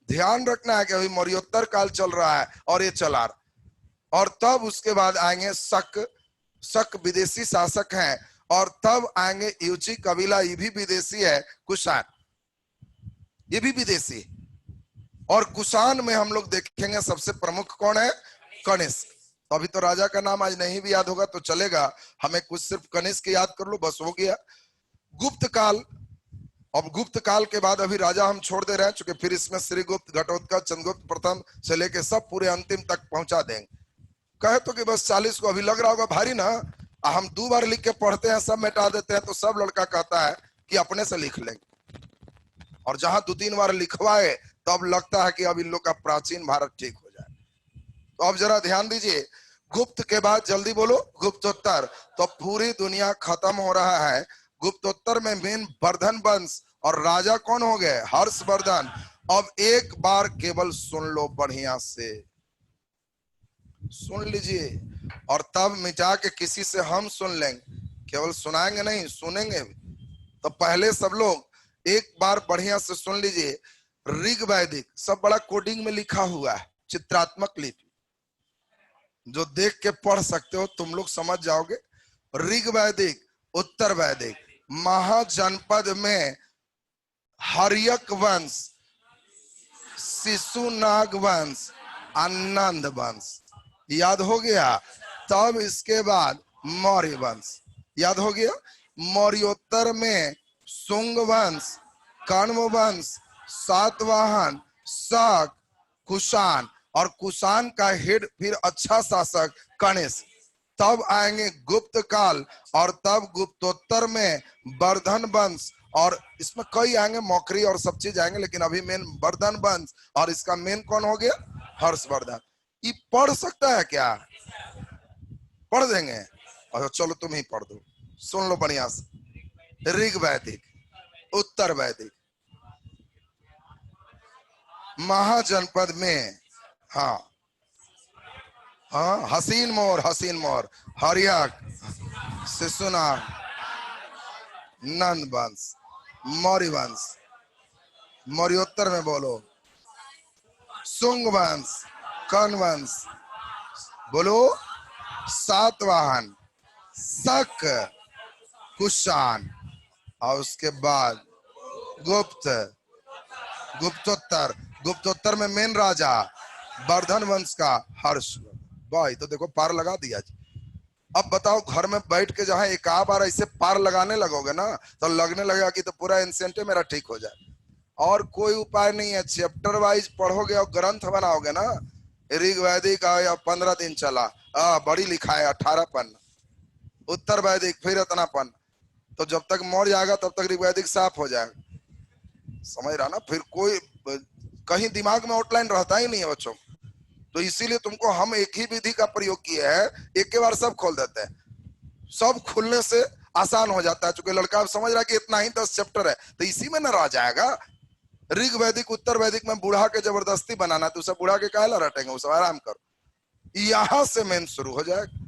ध्यान रखना है कि अभी मौर्योत्तर काल चल रहा है और ये चला रहा। और तब उसके बाद आएंगे शक। शक विदेशी शासक हैं। और तब आएंगे युची कबीला, ये भी विदेशी है। कुषाण, ये भी विदेशी। और कुषाण में हम लोग देखेंगे सबसे प्रमुख कौन है? कनिष्क। अभी तो राजा का नाम आज नहीं भी याद होगा तो चलेगा, हमें कुछ सिर्फ कनिष्क याद कर लो, बस हो गया। गुप्त काल। अब गुप्त काल के बाद अभी राजा हम छोड़ दे रहे हैं, चूंकि फिर इसमें श्रीगुप्त, घटोत्कच, चंद्रगुप्त प्रथम से लेके सब पूरे अंतिम तक पहुंचा देंगे। कहे तो कि बस 40 को, अभी लग रहा होगा भारी ना। हम 2 बार लिख के पढ़ते हैं, सब मिटा देते हैं, तो सब लड़का कहता है कि अपने से लिख लेंगे। और जहां 2-3 बार लिखवाए तब लगता है कि अब इन लोग का प्राचीन भारत ठीक हो जाए। तो अब जरा ध्यान दीजिए, गुप्त के बाद जल्दी बोलो गुप्तोत्तर। तो पूरी दुनिया खत्म हो रहा है। गुप्तोत्तर में मेन वर्धन वंश, और राजा कौन हो गए? हर्षवर्धन। अब एक बार केवल सुन लो, बढ़िया से सुन लीजिए, और तब मिटा के किसी से हम सुन लेंगे। केवल सुनाएंगे नहीं, सुनेंगे भी। तो पहले सब लोग एक बार बढ़िया से सुन लीजिए। ऋग वैदिक सब बड़ा कोडिंग में लिखा हुआ है, चित्रात्मक लिपि, जो देख के पढ़ सकते हो, तुम लोग समझ जाओगे। ऋग वैदिक, उत्तर वैदिक, महाजनपद में हर्यक वंश, शिशुनाग वंश, आनंद वंश। याद हो गया? तब इसके बाद मौर्य वंश। याद हो गया? मौर्योत्तर में शुंग वंश, कण्व वंश, सातवाहन, शक, कुषाण, और कुषाण का हेड फिर अच्छा शासक कनिष्क। तब आएंगे गुप्त काल, और तब गुप्तोत्तर में वर्धन वंश, और इसमें कई आएंगे, मौखरी और सब चीज आएंगे, लेकिन अभी मेन वर्धन वंश। और इसका मेन कौन हो गया? हर्षवर्धन। ये पढ़ सकता है क्या? पढ़ देंगे? अच्छा चलो तुम ही पढ़ दो, सुन लो बढ़िया से। ऋग वैदिक, उत्तर वैदिक, महाजनपद में, हाँ हाँ, हसीन मोर, हसीन मोर, हर्यक, शिशुनाग, नंद वंश, मौर्य वंश। मौर्योत्तर में बोलो शुंग वंश, कर्ण वंश, बोलो सातवाहन, शक, कुषाण, और उसके बाद गुप्त, गुप्तोत्तर। गुप्तोत्तर में मेन राजा वर्धन वंश का हर्ष। भाई तो देखो पार लगा दिया जी। अब बताओ, घर में बैठ के जहां एक बार ऐसे पार लगाने लगोगे ना, तो लगने लगेगा कि तो पूरा एंसेंटे मेरा ठीक हो जाए। और कोई उपाय नहीं है, चैप्टर वाइज पढ़ोगे और ग्रंथ बनाओगे ना। ऋग वैदिक आया 15 दिन चला, बड़ी लिखा है 18 पन्ना। उत्तर वैदिक, फिर इतनापन। तो जब तक मौर्य आएगा तब तक ऋग्वैदिक साफ हो जाएगा। समझ रहा ना? फिर कोई कहीं दिमाग में आउटलाइन रहता ही नहीं है बच्चों। तो इसीलिए तुमको हम एक ही विधि का प्रयोग किए हैं, एक के बार सब खोल देते हैं। सब खुलने से आसान हो जाता है, चूंकि लड़का समझ रहा है कि इतना ही 10 चैप्टर है तो इसी में न रह जाएगा। ऋग वैदिक उत्तर वैदिक में बुढ़ा के जबरदस्ती बनाना, तो उसे बुढ़ा के काहे ला रटेंगे, उसे आराम करो। यहां से मेन शुरू हो जाएगा,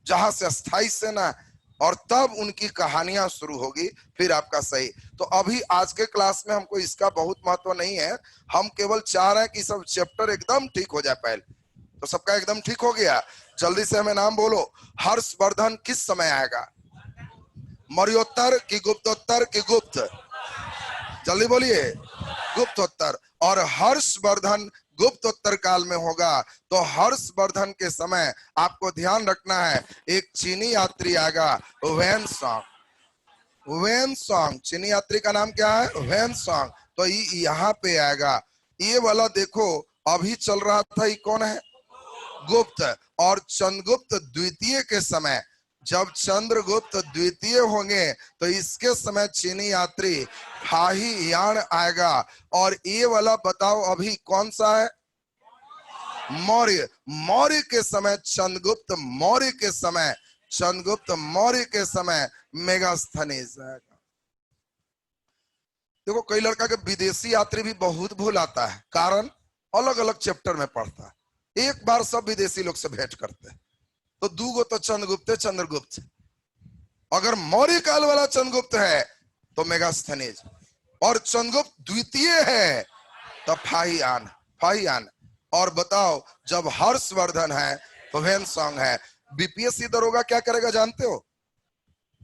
जहां से अस्थाई सेना, और तब उनकी कहानियां शुरू होगी, फिर आपका सही। तो अभी आज के क्लास में हमको इसका बहुत महत्व नहीं है, हम केवल चाह रहे हैं कि सब चैप्टर एकदम ठीक हो जाए पहले। तो सबका एकदम ठीक हो गया? जल्दी से हमें नाम बोलो। हर्षवर्धन किस समय आएगा? मौर्योत्तर की गुप्तोत्तर की गुप्त? जल्दी बोलिए, गुप्तोत्तर। और हर्षवर्धन गुप्तोत्तर काल में होगा। तो हर्षवर्धन के समय आपको ध्यान रखना है, एक चीनी यात्री आएगा, वेन सॉन्ग। वेन सॉन्ग, चीनी यात्री का नाम क्या है? When song. तो ये यहाँ पे आएगा। ये वाला देखो अभी चल रहा था, ये कौन है? गुप्त। और चंद्रगुप्त द्वितीय के समय, जब चंद्रगुप्त द्वितीय होंगे तो इसके समय चीनी यात्री हाही यान आएगा। और ये वाला बताओ अभी कौन सा है? मौर्य। मौर्य के समय चंद्रगुप्त मौर्य के समय, चंद्रगुप्त मौर्य के समय मेगास्थनीज आएगा। देखो कई लड़का के विदेशी यात्री भी बहुत भूल आता है, कारण अलग अलग चैप्टर में पढ़ता है, एक बार सब विदेशी लोग से भेंट करते हैं। तो दूगो तो चंद्रगुप्त चंद्रगुप्त। अगर मौर्य काल वाला चंद्रगुप्त है तो मेगास्थनीज, और चंद्रगुप्त द्वितीय है तो फाहियान, फाहियान। और बताओ जब हर्षवर्धन है तो वेनसॉन्ग है। बीपीएससी दरोगा क्या करेगा जानते हो?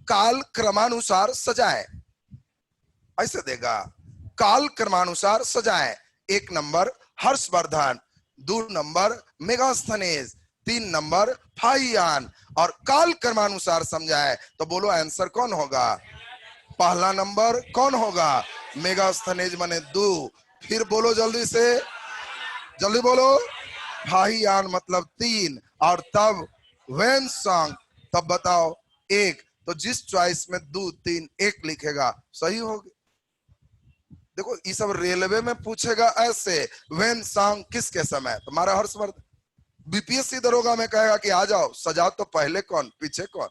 काल क्रमानुसार सजाए, ऐसे देगा, काल क्रमानुसार सजाए। 1 number Harshvardhan, 2 number Megasthenes, 3 number Fahien, और काल क्रमानुसार समझाए। तो बोलो आंसर कौन होगा? पहला नंबर कौन होगा? मेगास्थनीज माने 2। फिर बोलो जल्दी से, जल्दी बोलो। फाहियान मतलब 3, और तब वेनसॉन्ग, तब बताओ 1। तो जिस चॉइस में 2, 3, 1 लिखेगा सही होगी। देखो ये सब रेलवे में पूछेगा ऐसे, वेनसॉन्ग किसके समय? तुम्हारा हर्षवर्धन। बीपीएससी दरोगा में कहेगा कि आ जाओ सजाओ, तो पहले कौन पीछे कौन?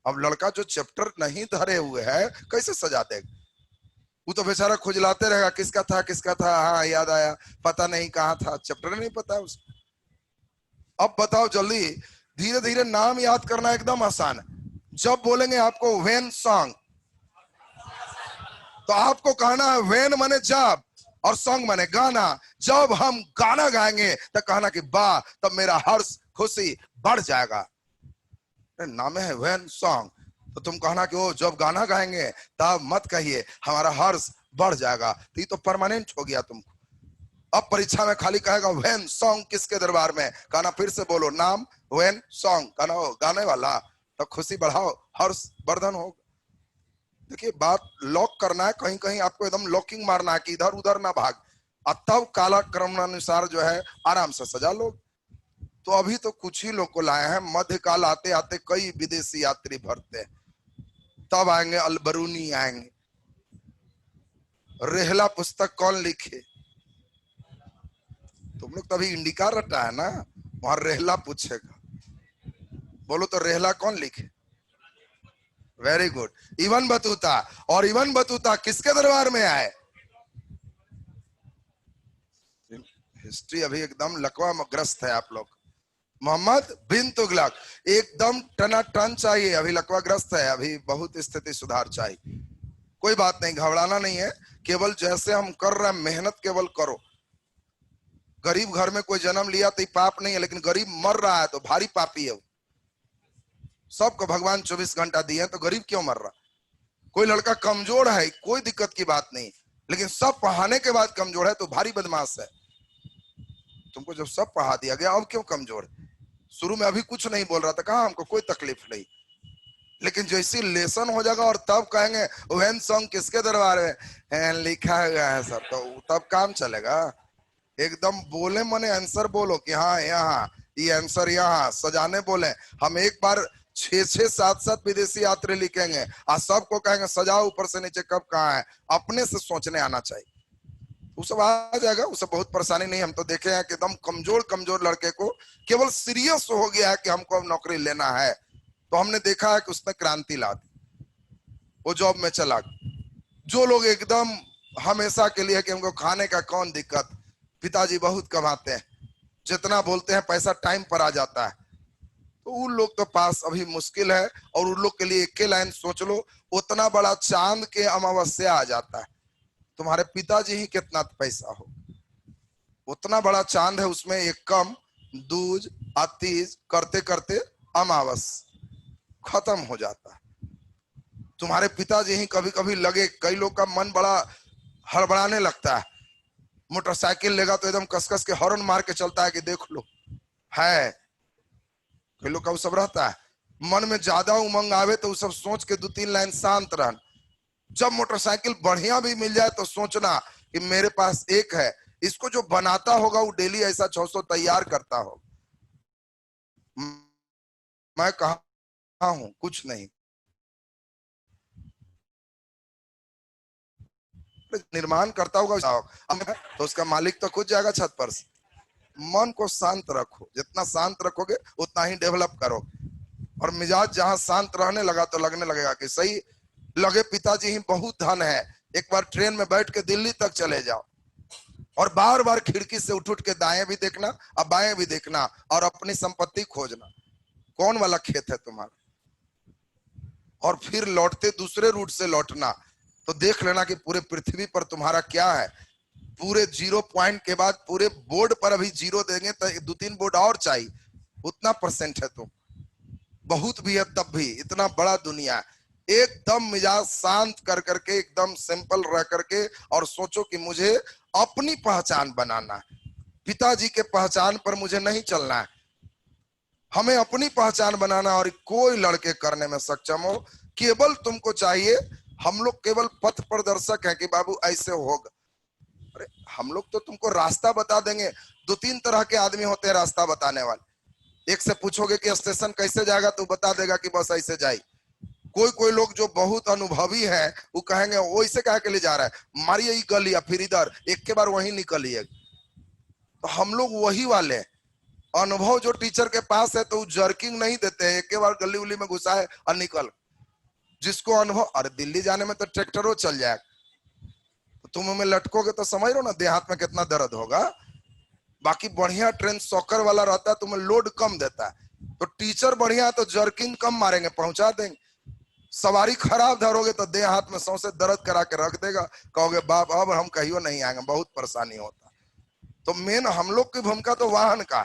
अब लड़का जो चैप्टर नहीं धरे हुए है कैसे सजा देगा? वो तो बेचारा खुजलाते रहेगा, किसका था किसका था, हाँ याद आया, पता नहीं कहाँ था, चैप्टर नहीं पता है उसको। अब बताओ जल्दी, धीरे धीरे नाम याद करना एकदम आसान है। जब बोलेंगे आपको वेन सॉन्ग, तो आपको कहना है वेन माने जब, और सॉन्ग माने गाना। जब हम गाना गाएंगे तो कहना कि वाह, तब मेरा हर्ष खुशी बढ़ जाएगा। नाम है वेन सॉन्ग, तो तुम कहना कि वो जब गाना गाएंगे तब मत कहिए हमारा हर्ष बढ़ जाएगा। तो ये तो परमानेंट हो गया तुमको। अब परीक्षा में खाली कहेगा वेन सॉन्ग किसके दरबार में, कहना फिर से बोलो नाम वेन सॉन्ग, कहना हो गाने वाला, तो खुशी बढ़ाओ, हर्ष वर्धन हो। देखिए बात लॉक करना है, कहीं कहीं आपको एकदम लॉकिंग मारना है कि इधर उधर ना भाग, तब काला क्रमानुसार जो है आराम से सजा लो। तो अभी तो कुछ ही लोग को लाए हैं, मध्यकाल आते आते कई विदेशी यात्री भरते हैं, तब आएंगे अलबरूनी आएंगे। रेहला पुस्तक कौन लिखे? तुम लोग तभी इंडिका रटा है ना, वहां रेहला पूछेगा। बोलो तो रेहला कौन लिखे? Very good, even Battuta. और इवन बतूता किसके दरबार में आए? हिस्ट्री अभी एकदम लकवा ग्रस्त है आप लोग। मोहम्मद बिन तुगलक एकदम टनाटन चाहिए, अभी लकवा ग्रस्त है, अभी बहुत स्थिति सुधार चाहिए। कोई बात नहीं, घबराना नहीं है, केवल जैसे हम कर रहे हैं मेहनत केवल करो। गरीब घर में कोई जन्म लिया तो पाप नहीं है, लेकिन गरीब मर रहा है तो भारी पापी है। सबको भगवान 24 घंटा दिए तो गरीब क्यों मर रहा? कोई लड़का कमजोर है कोई दिक्कत की बात नहीं, लेकिन सब पढ़ाने के बाद कमजोर है तो भारी बदमाश है। तुमको जब सब पढ़ा दिया गया अब क्यों कमजोर? शुरू में अभी कुछ नहीं बोल रहा था, कहा हमको कोई तकलीफ नहीं, लेकिन जैसी लेसन हो जाएगा और तब कहेंगे वेन सॉन्ग किसके दरबार में लिखा गया है सर, तो तब काम चलेगा। एकदम बोले मने आंसर बोलो कि हाँ यहाँ ये आंसर, यहाँ सजाने बोले। हम एक बार छह छह सात सात विदेशी यात्री लिखेंगे और सबको कहेंगे सजाओ ऊपर से नीचे कब कहाँ है, अपने से सोचने आना चाहिए। वो सब आ जाएगा, वो सब बहुत परेशानी नहीं। हम तो देखे हैं कि एकदम कमजोर कमजोर लड़के को केवल सीरियस हो गया है कि हमको अब नौकरी लेना है, तो हमने देखा है कि उसने क्रांति ला दी, वो जॉब में चला। जो लोग एकदम हमेशा के लिए कि हमको खाने का कौन दिक्कत, पिताजी बहुत कमाते हैं, जितना बोलते हैं पैसा टाइम पर आ जाता है, तो उन लोग तो पास अभी मुश्किल है। और उन लोग के लिए एक लाइन सोच लो, उतना बड़ा चांद के अमावस्या आ जाता है, तुम्हारे पिताजी ही कितना पैसा हो, उतना बड़ा चांद है, उसमें एक कम दूज आतीज करते करते अमावस खत्म हो जाता है। तुम्हारे पिताजी ही कभी कभी लगे, कई लोग का मन बड़ा हड़बड़ाने लगता है, मोटरसाइकिल लेगा तो एकदम कसकस के हॉर्न मार के चलता है कि देख लो है, कई लोग का वो सब रहता है। मन में ज्यादा उमंग आवे तो वो सब सोच के 2-3 लाइन शांत रहन। जब मोटरसाइकिल बढ़िया भी मिल जाए तो सोचना कि मेरे पास एक है, इसको जो बनाता होगा वो डेली ऐसा 600 तैयार करता हो। मैं कहा हूं कुछ नहीं, निर्माण करता होगा तो उसका मालिक तो खुद जाएगा छत पर से। मन को शांत रखो, जितना शांत रखोगे उतना ही डेवलप करोगे। और मिजाज जहां शांत रहने लगा तो लगने लगेगा कि सही लगे पिताजी ही बहुत धन है। एक बार ट्रेन में बैठ के दिल्ली तक चले जाओ और बार बार खिड़की से उठ उठ के दाएं भी देखना और बाएं भी देखना और अपनी संपत्ति खोजना, कौन वाला खेत है तुम्हारा, और फिर लौटते दूसरे रूट से लौटना तो देख लेना कि पूरे पृथ्वी पर तुम्हारा क्या है। पूरे 0 पॉइंट के बाद पूरे बोर्ड पर अभी 0 देंगे तो 2-3 बोर्ड और चाहिए, उतना परसेंट है तुम, बहुत भी है तब भी, इतना बड़ा दुनिया। एकदम मिजाज शांत कर करके एकदम सिंपल रह करके और सोचो कि मुझे अपनी पहचान बनाना है, पिताजी के पहचान पर मुझे नहीं चलना है, हमें अपनी पहचान बनाना और कोई लड़के करने में सक्षम हो। केवल तुमको चाहिए, हम लोग केवल पथ प्रदर्शक हैं कि बाबू ऐसे होगा। अरे हम लोग तो तुमको रास्ता बता देंगे। 2-3 तरह के आदमी होते हैं रास्ता बताने वाले। एक से पूछोगे कि स्टेशन कैसे जाएगा तो बता देगा कि बस ऐसे जाए। कोई कोई लोग जो बहुत अनुभवी है वो कहेंगे वैसे कह के ले जा रहा है, मारिए ये गली या फिर इधर, एक के बार वहीं निकलिए। तो हम लोग वही वाले अनुभव जो टीचर के पास है तो जर्किंग नहीं देते हैं, एक के बार गली उली में घुसा है और निकल। जिसको अनुभव, अरे दिल्ली जाने में तो ट्रैक्टरों चल जाएगा, तो तुम हमें लटकोगे तो समझ लो ना देह हाथ में कितना दर्द होगा। बाकी बढ़िया ट्रेन सॉकर वाला रहता है, तुम्हें लोड कम देता है, तो टीचर बढ़िया है तो जर्किंग कम मारेंगे, पहुंचा देंगे। सवारी खराब धरोगे तो देह हाथ में सौंसे दर्द करा के रख देगा, कहोगे बाप अब हम कहियो नहीं आएंगे, बहुत परेशानी होता। तो मेन हम लोग की भूमिका तो वाहन का,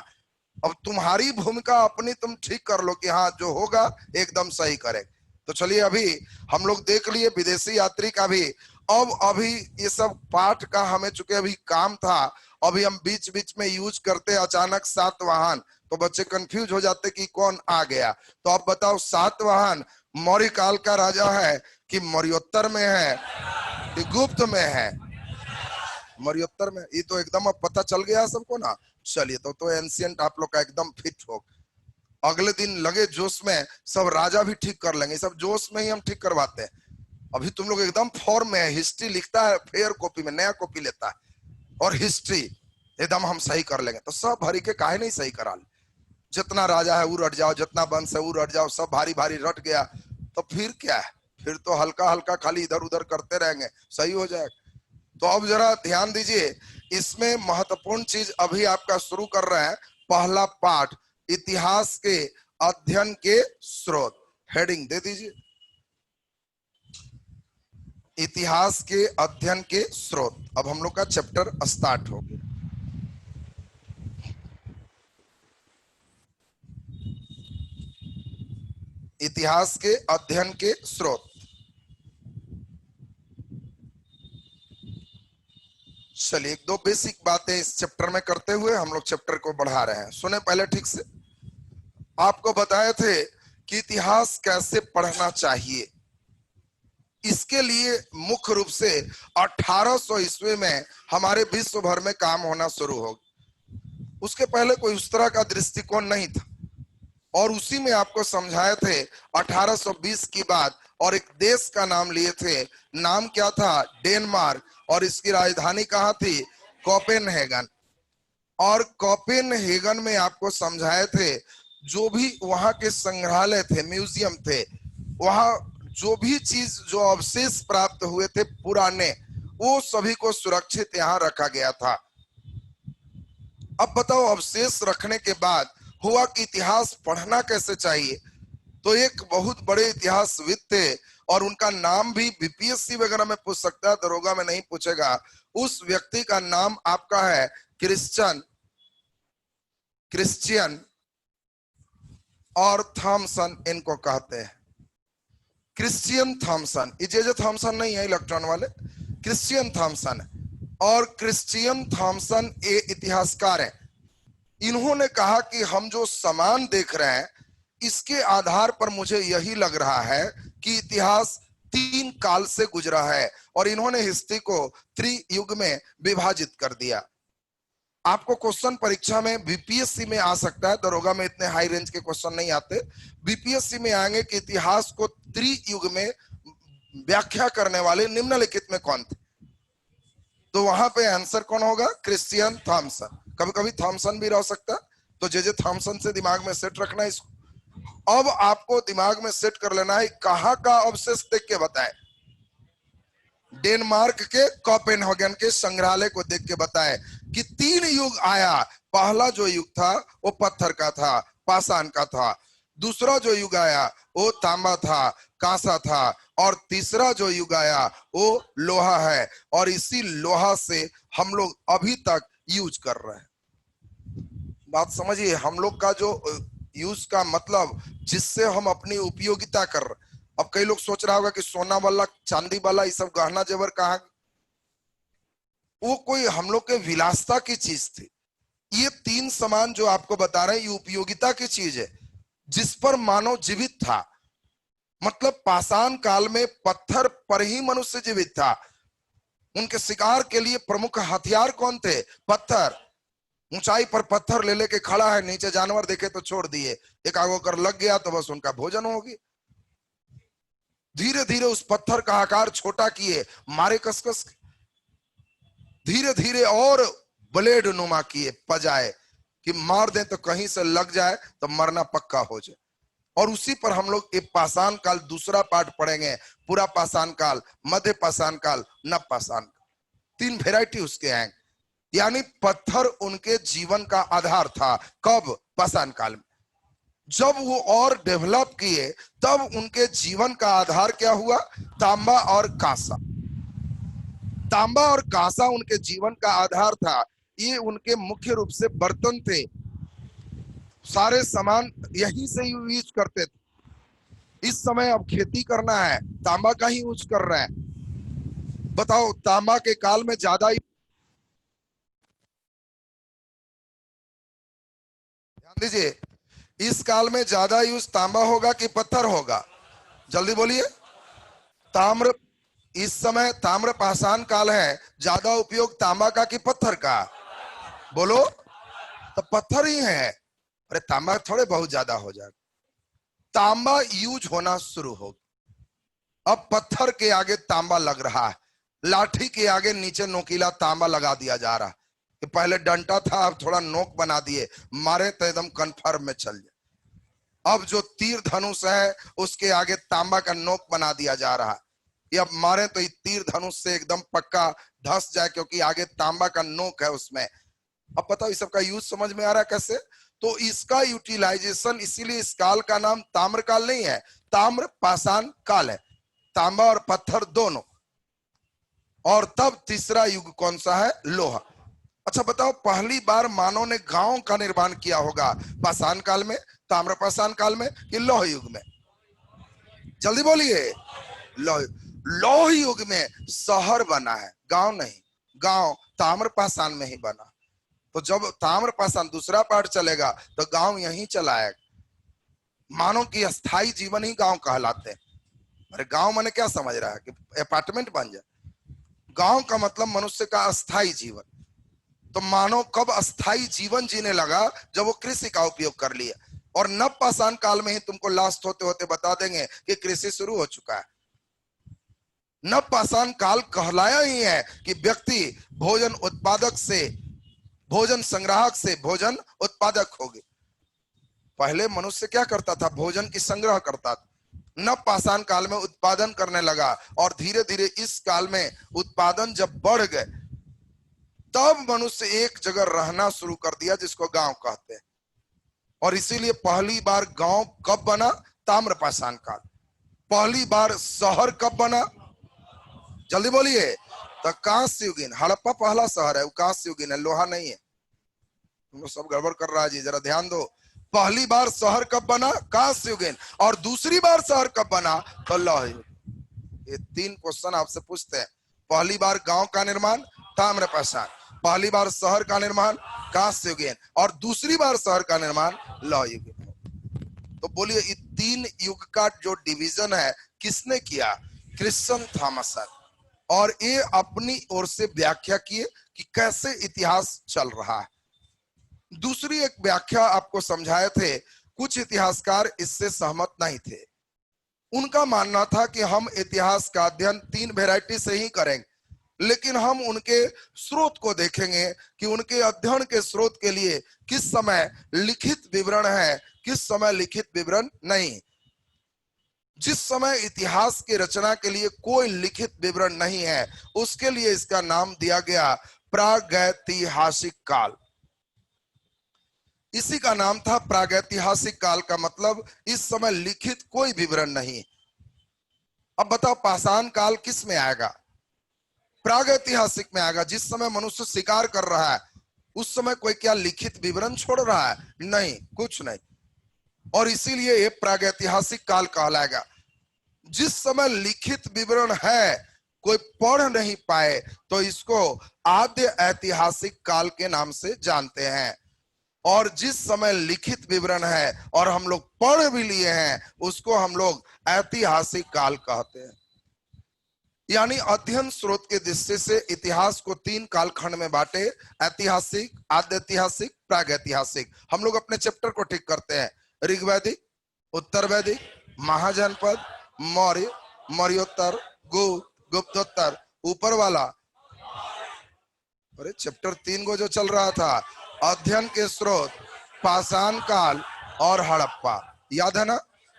अब तुम्हारी भूमिका अपनी तुम ठीक कर लो कि हाँ जो होगा एकदम सही करे। तो चलिए अभी हम लोग देख लिए विदेशी यात्री का भी। अब अभी ये सब पाठ का हमें चूंकि अभी काम था, अभी हम बीच बीच में यूज करते अचानक सातवाहन, तो बच्चे कंफ्यूज हो जाते कि कौन आ गया। तो आप बताओ सातवाहन मौर्य काल का राजा है कि मौर्योत्तर में है कि गुप्त में है? मौर्योत्तर में, ये तो एकदम अब पता चल गया सबको ना। चलिए तो एंशियंट आप लोग का एकदम फिट हो। अगले दिन लगे जोश में, सब राजा भी ठीक कर लेंगे, सब जोश में ही हम ठीक करवाते हैं। अभी तुम लोग एकदम फॉर्म में है, हिस्ट्री लिखता है फेयर कॉपी में, नया कॉपी लेता है, और हिस्ट्री एकदम हम सही कर लेंगे। तो सब भरी के काहे नहीं सही करा ले, जितना राजा है वो रट जाओ, जितना वंश है वो रट जाओ, सब भारी भारी रट गया तो फिर क्या है, फिर तो हल्का हल्का खाली इधर उधर करते रहेंगे, सही हो जाएगा। तो अब जरा ध्यान दीजिए, इसमें महत्वपूर्ण चीज अभी आपका शुरू कर रहे हैं। पहला पाठ इतिहास के अध्ययन के स्रोत, हेडिंग दे दीजिए, इतिहास के अध्ययन के स्रोत। अब हम लोग का चैप्टर स्टार्ट हो गया। इतिहास के अध्ययन के स्रोत। चलिए एक दो बेसिक बातें इस चैप्टर में करते हुए हम लोग चैप्टर को बढ़ा रहे हैं। सुने पहले ठीक से, आपको बताए थे कि इतिहास कैसे पढ़ना चाहिए। इसके लिए मुख्य रूप से 1800 ईस्वी में हमारे विश्व भर में काम होना शुरू हो गया। उसके पहले कोई उस तरह का दृष्टिकोण नहीं था। और उसी में आपको समझाए थे 1820 की बात, और एक देश का नाम लिए थे। नाम क्या था? डेनमार्क। और इसकी राजधानी कहाँ थी? कोपेनहेगन। और कोपेनहेगन में आपको समझाए थे जो भी वहां के संग्रहालय थे, म्यूजियम थे, वहां जो भी चीज, जो अवशेष प्राप्त हुए थे पुराने, वो सभी को सुरक्षित यहाँ रखा गया था। अब बताओ, अवशेष रखने के बाद हुआ कि इतिहास पढ़ना कैसे चाहिए? तो एक बहुत बड़े इतिहासविद थे, और उनका नाम भी बीपीएससी वगैरह में पूछ सकता है, दरोगा में नहीं पूछेगा। उस व्यक्ति का नाम आपका है क्रिश्चियन और थॉमसन, इनको कहते हैं क्रिश्चियन थॉमसन। जे थॉमसन नहीं है इलेक्ट्रॉन वाले, क्रिश्चियन थॉमसन। और क्रिश्चियन थॉमसन ये इतिहासकार है। इन्होंने कहा कि हम जो सामान देख रहे हैं, इसके आधार पर मुझे यही लग रहा है कि इतिहास 3 काल से गुजरा है। और इन्होंने हिस्ट्री को त्रियुग में विभाजित कर दिया। आपको क्वेश्चन परीक्षा में बीपीएससी में आ सकता है, दरोगा में इतने हाई रेंज के क्वेश्चन नहीं आते। बीपीएससी में आएंगे कि इतिहास को त्रियुग में व्याख्या करने वाले निम्नलिखित में कौन थे? तो वहां पे आंसर कौन होगा? Christian Thomson. कभी कभी थॉमसन भी रह सकता। तो जे थॉमसन से दिमाग में सेट रखना है इसको। अब आपको दिमाग में सेट कर लेना है, कहां का अवशेष देख के बताए? डेनमार्क के कोपेनहेगन के संग्रहालय को देख के बताए कि 3 युग आया। पहला जो युग था वो पत्थर का था, पाषाण का था। दूसरा जो युग आया वो तांबा था, कांसा था। और तीसरा जो युग आया वो लोहा है। और इसी लोहा से हम लोग अभी तक यूज कर रहे हैं। बात समझिए, हम लोग का जो यूज का मतलब, जिससे हम अपनी उपयोगिता कर रहे। अब कई लोग सोच रहा होगा कि सोना वाला, चांदी वाला, ये सब गहना जेवर कहाँ? वो कोई हम लोग के विलासता की चीज थी। ये 3 सामान जो आपको बता रहे हैं, ये उपयोगिता की चीज है, जिस पर मानव जीवित था। मतलब पाषाण काल में पत्थर पर ही मनुष्य जीवित था। उनके शिकार के लिए प्रमुख हथियार कौन थे? पत्थर। ऊंचाई पर पत्थर ले लेके खड़ा है, नीचे जानवर देखे तो छोड़ दिए, एक आगो कर लग गया तो बस उनका भोजन होगी। धीरे धीरे उस पत्थर का आकार छोटा किए, मारे कसकस, धीरे धीरे और ब्लेड नुमा किए, पजाए कि मार दें तो कहीं से लग जाए तो मरना पक्का हो जाए। और उसी पर हम लोग एक पाषाण काल दूसरा पार्ट पढ़ेंगे। पूरा पाषाण काल, मध्य पाषाण काल, नव पाषाण काल, 3 वेराइटी उसके हैं। यानी पत्थर उनके जीवन का आधार था। कब? पाषाण काल में। जब वो और डेवलप किए, तब उनके जीवन का आधार क्या हुआ? तांबा और कांसा। तांबा और कांसा उनके जीवन का आधार था। ये उनके मुख्य रूप से बर्तन थे। सारे सामान यहीं से यूज करते थे। इस समय अब खेती करना है, तांबा का ही यूज कर रहे हैं। बताओ, तांबा के काल में ज्यादा, ध्यान दीजिए, इस काल में ज्यादा यूज तांबा होगा कि पत्थर होगा? जल्दी बोलिए। ताम्र। इस समय ताम्र पाषाण काल है, ज्यादा उपयोग तांबा का कि पत्थर का? बोलो। तो पत्थर ही है। अरे तांबा थोड़े बहुत ज्यादा हो जाएगा। तांबा यूज होना शुरू हो। अब पत्थर के आगे तांबा लग रहा है। लाठी के आगे नीचे नोकीला तांबा लगा दिया जा रहा है। कि पहले डंटा था, अब थोड़ा नोक बना दिए, मारे तो एकदम कन्फर्म में चल जाए। अब जो तीर धनुष है, उसके आगे तांबा का नोक बना दिया जा रहा है। ये अब मारे तो ये तीर धनुष से एकदम पक्का धस जाए, क्योंकि आगे तांबा का नोक है उसमें। अब बताओ, इस सब का यूज समझ में आ रहा है कैसे? तो इसका यूटिलाइजेशन, इसीलिए इस काल का नाम ताम्र काल नहीं है, ताम्र पाषाण काल है। तांबा और पत्थर दोनों। और तब तीसरा युग कौन सा है? लोहा। अच्छा बताओ, पहली बार मानव ने गांव का निर्माण किया होगा पाषाण काल में, ताम्र पाषाण काल में, कि लौह युग में? जल्दी बोलिए। लौह। लौह युग में शहर बना है, गांव नहीं। गांव ताम्र पाषाण में ही बना। तो जब ताम्र पाषाण दूसरा पार्ट चलेगा तो गांव यहीं चला आएगा। मानव की अस्थाई जीवन ही गांव कहलाते हैं। अरे गांव माने क्या समझ रहा है कि अपार्टमेंट बन जाए? गांव का मतलब मनुष्य का अस्थाई जीवन। तो मानव कब अस्थाई जीवन जीने लगा? जब वो कृषि का उपयोग कर लिया। और नवपाषाण काल में ही तुमको लास्ट होते होते बता देंगे कि कृषि शुरू हो चुका है। नवपाषाण काल कहलाया ही है कि व्यक्ति भोजन उत्पादक से, भोजन संग्राहक से भोजन उत्पादक हो गए। पहले मनुष्य क्या करता था? भोजन की संग्रह करता था। नवपाषाण काल में उत्पादन करने लगा और धीरे धीरे इस काल में उत्पादन जब बढ़ गए तब मनुष्य एक जगह रहना शुरू कर दिया जिसको गांव कहते हैं। और इसीलिए पहली बार गांव कब बना? ताम्रपाषाण काल। पहली बार शहर कब बना? जल्दी बोलिए। तो कांस्य युगीन। हड़प्पा पहला शहर है, वो कांस्य युगीन है, लोहा नहीं है। तुम लोग सब गड़बड़ कर रहा है जी, जरा ध्यान दो। पहली बार शहर कब बना? कांस्य युगीन। और दूसरी बार शहर कब बना? तो लौह युग। ये 3 क्वेश्चन आपसे पूछते हैं। पहली बार गांव का निर्माण ताम्रपाषाण, पहली बार शहर का निर्माण कांस्य युगीन, और दूसरी बार शहर का निर्माण लौह युगीन। तो बोलिए ये 3 युग का जो डिवीजन है किसने किया? Christian Thomson. और ये अपनी ओर से व्याख्या किए कि कैसे इतिहास चल रहा है। दूसरी एक व्याख्या आपको समझाए थे, कुछ इतिहासकार इससे सहमत नहीं थे। उनका मानना था कि हम इतिहास का अध्ययन 3 वैरायटी से ही करेंगे, लेकिन हम उनके स्रोत को देखेंगे कि उनके अध्ययन के स्रोत के लिए किस समय लिखित विवरण है, किस समय लिखित विवरण नहीं। जिस समय इतिहास की रचना के लिए कोई लिखित विवरण नहीं है उसके लिए इसका नाम दिया गया प्रागैतिहासिक काल। इसी का नाम था प्रागैतिहासिक काल, का मतलब इस समय लिखित कोई विवरण नहीं। अब बताओ पाषाण काल किस में आएगा? प्रागैतिहासिक में आएगा। जिस समय मनुष्य शिकार कर रहा है उस समय कोई क्या लिखित विवरण छोड़ रहा है? नहीं, कुछ नहीं। और इसीलिए ये प्रागैतिहासिक काल कहलाएगा। जिस समय लिखित विवरण है कोई पढ़ नहीं पाए तो इसको आद्य ऐतिहासिक काल के नाम से जानते हैं। और जिस समय लिखित विवरण है और हम लोग पढ़ भी लिए हैं उसको हम लोग ऐतिहासिक काल कहते हैं। यानी अध्ययन स्रोत के दृष्टि से इतिहास को 3 कालखंड में बांटे, ऐतिहासिक, आद्य ऐतिहासिक, प्रागैतिहासिक। हम लोग अपने चैप्टर को ठीक करते हैं। ऋग्वैदिक, उत्तर वैदिक, महाजनपद, मौर्य, मौर्योत्तर, गुप्त, गुप्तोत्तर, ऊपर वाला। अरे चैप्टर 3 को जो चल रहा था, अध्ययन के स्रोत, पाषाण काल और हड़प्पा, याद है ना?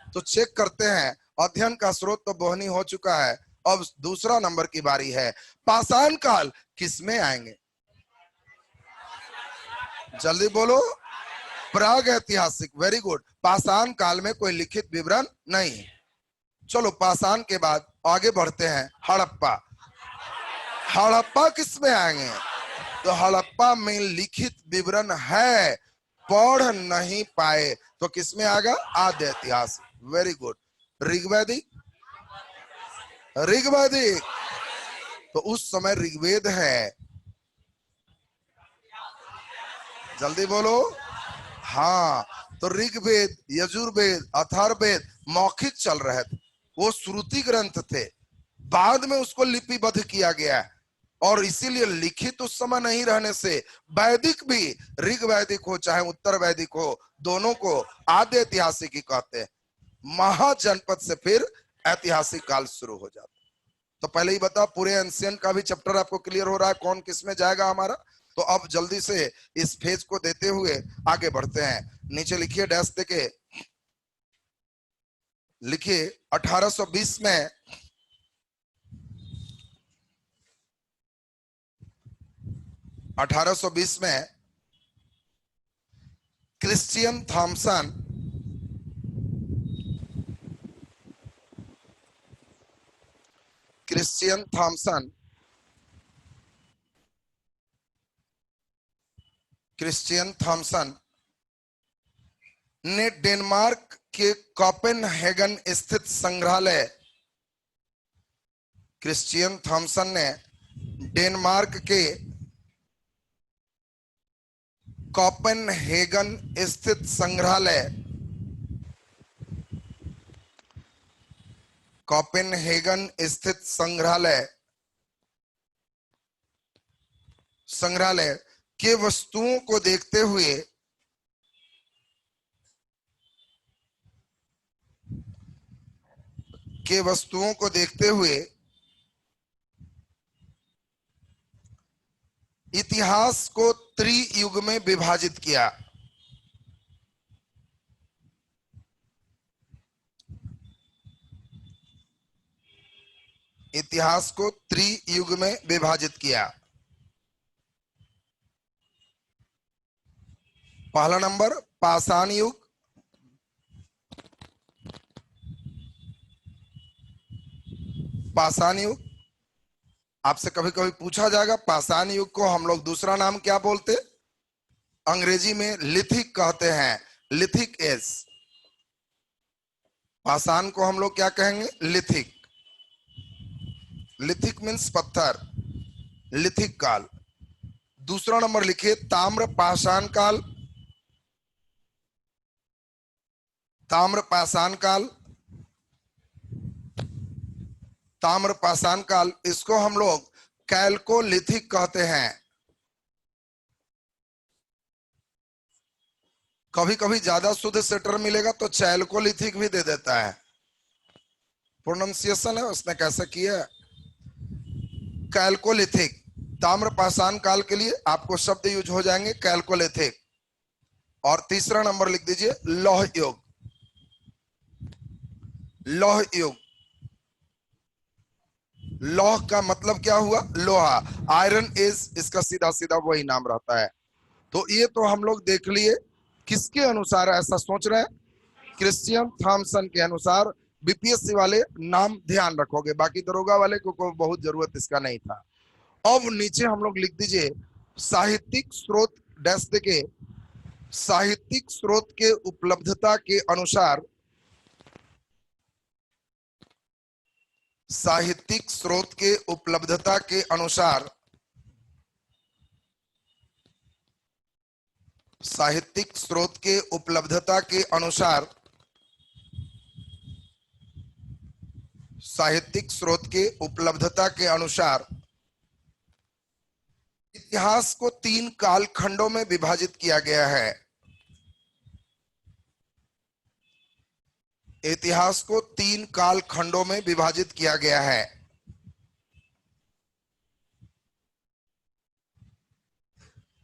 तो चेक करते हैं। अध्ययन का स्रोत तो बोहनी हो चुका है, अब दूसरा नंबर की बारी है। पाषाण काल किसमें आएंगे? जल्दी बोलो। प्राग ऐतिहासिक। Very good. पाषाण काल में कोई लिखित विवरण नहीं। चलो पाषाण के बाद आगे बढ़ते हैं। हड़प्पा। हड़प्पा किसमें आएंगे? तो हड़प्पा में लिखित विवरण है, पढ़ नहीं पाए तो किसमें आएगा? आद्य इतिहास। Very good. ऋग्वैदिक। ऋग्वैदिक तो उस समय ऋग्वेद है। जल्दी बोलो। हाँ, तो ऋग्वेद, यजुर्वेद, अथर्ववेद मौखिक चल रहे थे, वो श्रुति ग्रंथ थे। बाद में उसको लिपिबद्ध किया गया है और इसीलिए लिखित उस समय नहीं रहने से वैदिक भी, ऋग वैदिक हो चाहे उत्तर वैदिक हो, दोनों को आद्य ऐतिहासिक ही कहते हैं। महाजनपद से फिर ऐतिहासिक काल शुरू हो जाता। तो पहले ही बता, पूरे एंशिएंट का भी चैप्टर आपको क्लियर हो रहा है कौन किसमें जाएगा हमारा। तो अब जल्दी से इस फेज को देते हुए आगे बढ़ते हैं। नीचे लिखिए, डैश देके लिखिए 1820 में 1820 में क्रिश्चियन थॉमसन क्रिश्चियन थॉमसन ने डेनमार्क के कोपेनहेगन स्थित संग्रहालय, क्रिश्चियन थॉमसन ने डेनमार्क के कोपेनहेगन स्थित संग्रहालय, कोपेनहेगन स्थित संग्रहालय के वस्तुओं को देखते हुए के वस्तुओं को देखते हुए इतिहास को त्रियुग में विभाजित किया। इतिहास को त्रियुग में विभाजित किया। पहला नंबर पाषाण युग, पाषाण युग। आपसे कभी कभी पूछा जाएगा पाषाण युग को हम लोग दूसरा नाम क्या बोलते? अंग्रेजी में लिथिक कहते हैं, लिथिक एज। पाषाण को हम लोग क्या कहेंगे? लिथिक। लिथिक मीन्स पत्थर, लिथिक काल। दूसरा नंबर लिखिए ताम्र पाषाण काल, ताम्र पाषाण काल, ताम्र पाषाण काल। इसको हम लोग कैल्कोलिथिक कहते हैं। कभी कभी ज्यादा शुद्ध सेटर मिलेगा तो चैल्कोलिथिक भी दे देता है, प्रोनाउंसिएशन है उसने कैसे किया। कैल्कोलिथिक, ताम्र पाषाण काल के लिए आपको शब्द यूज हो जाएंगे कैल्कोलिथिक। और तीसरा नंबर लिख दीजिए लौह युग, लौह युग। लौह का मतलब क्या हुआ? लोहा, आयरन एज, इसका सीधा सीधा वही नाम रहता है। तो ये तो हम लोग देख लिए। किसके अनुसार ऐसा सोच रहे हैं? क्रिश्चियन थॉमसन के अनुसार। बीपीएससी वाले नाम ध्यान रखोगे, बाकी दरोगा वाले को बहुत जरूरत इसका नहीं था। अब नीचे हम लोग लिख दीजिए साहित्यिक स्रोत डैश के, साहित्यिक स्रोत के उपलब्धता के अनुसार, साहित्यिक स्रोत के उपलब्धता के अनुसार, साहित्यिक स्रोत के उपलब्धता के अनुसार, साहित्यिक स्रोत के उपलब्धता के अनुसार इतिहास को 3 कालखंडों में विभाजित किया गया है। इतिहास को 3 कालखंडों में विभाजित किया गया है।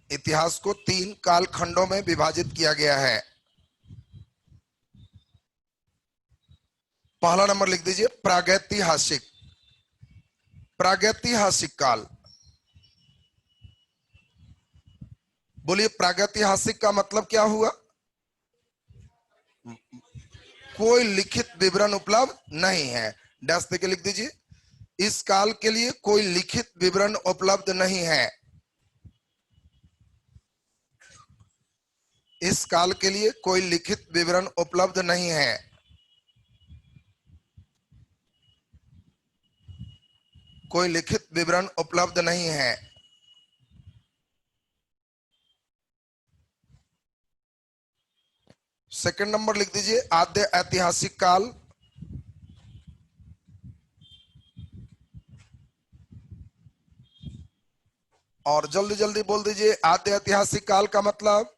इतिहास को 3 कालखंडों में विभाजित किया गया है। पहला नंबर लिख दीजिए प्रागैतिहासिक, प्रागैतिहासिक काल। बोलिए प्रागैतिहासिक का मतलब क्या हुआ? कोई लिखित विवरण उपलब्ध नहीं है। डैश देके लिख दीजिए इस काल के लिए कोई लिखित विवरण उपलब्ध नहीं है। इस काल के लिए कोई लिखित विवरण उपलब्ध नहीं है। कोई लिखित विवरण उपलब्ध नहीं है। सेकंड नंबर लिख दीजिए आद्य ऐतिहासिक काल। और जल्दी जल्दी बोल दीजिए आद्य ऐतिहासिक काल का मतलब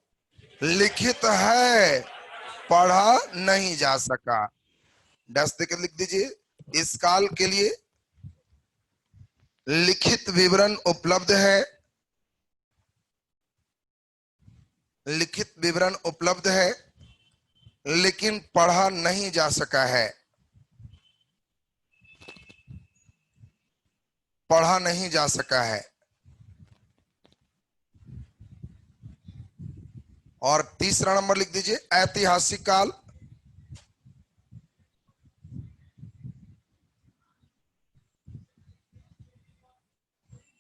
लिखित है, पढ़ा नहीं जा सका। डैश देकर लिख दीजिए इस काल के लिए लिखित विवरण उपलब्ध है, लिखित विवरण उपलब्ध है लेकिन पढ़ा नहीं जा सका है, पढ़ा नहीं जा सका है। और तीसरा नंबर लिख दीजिए ऐतिहासिक काल।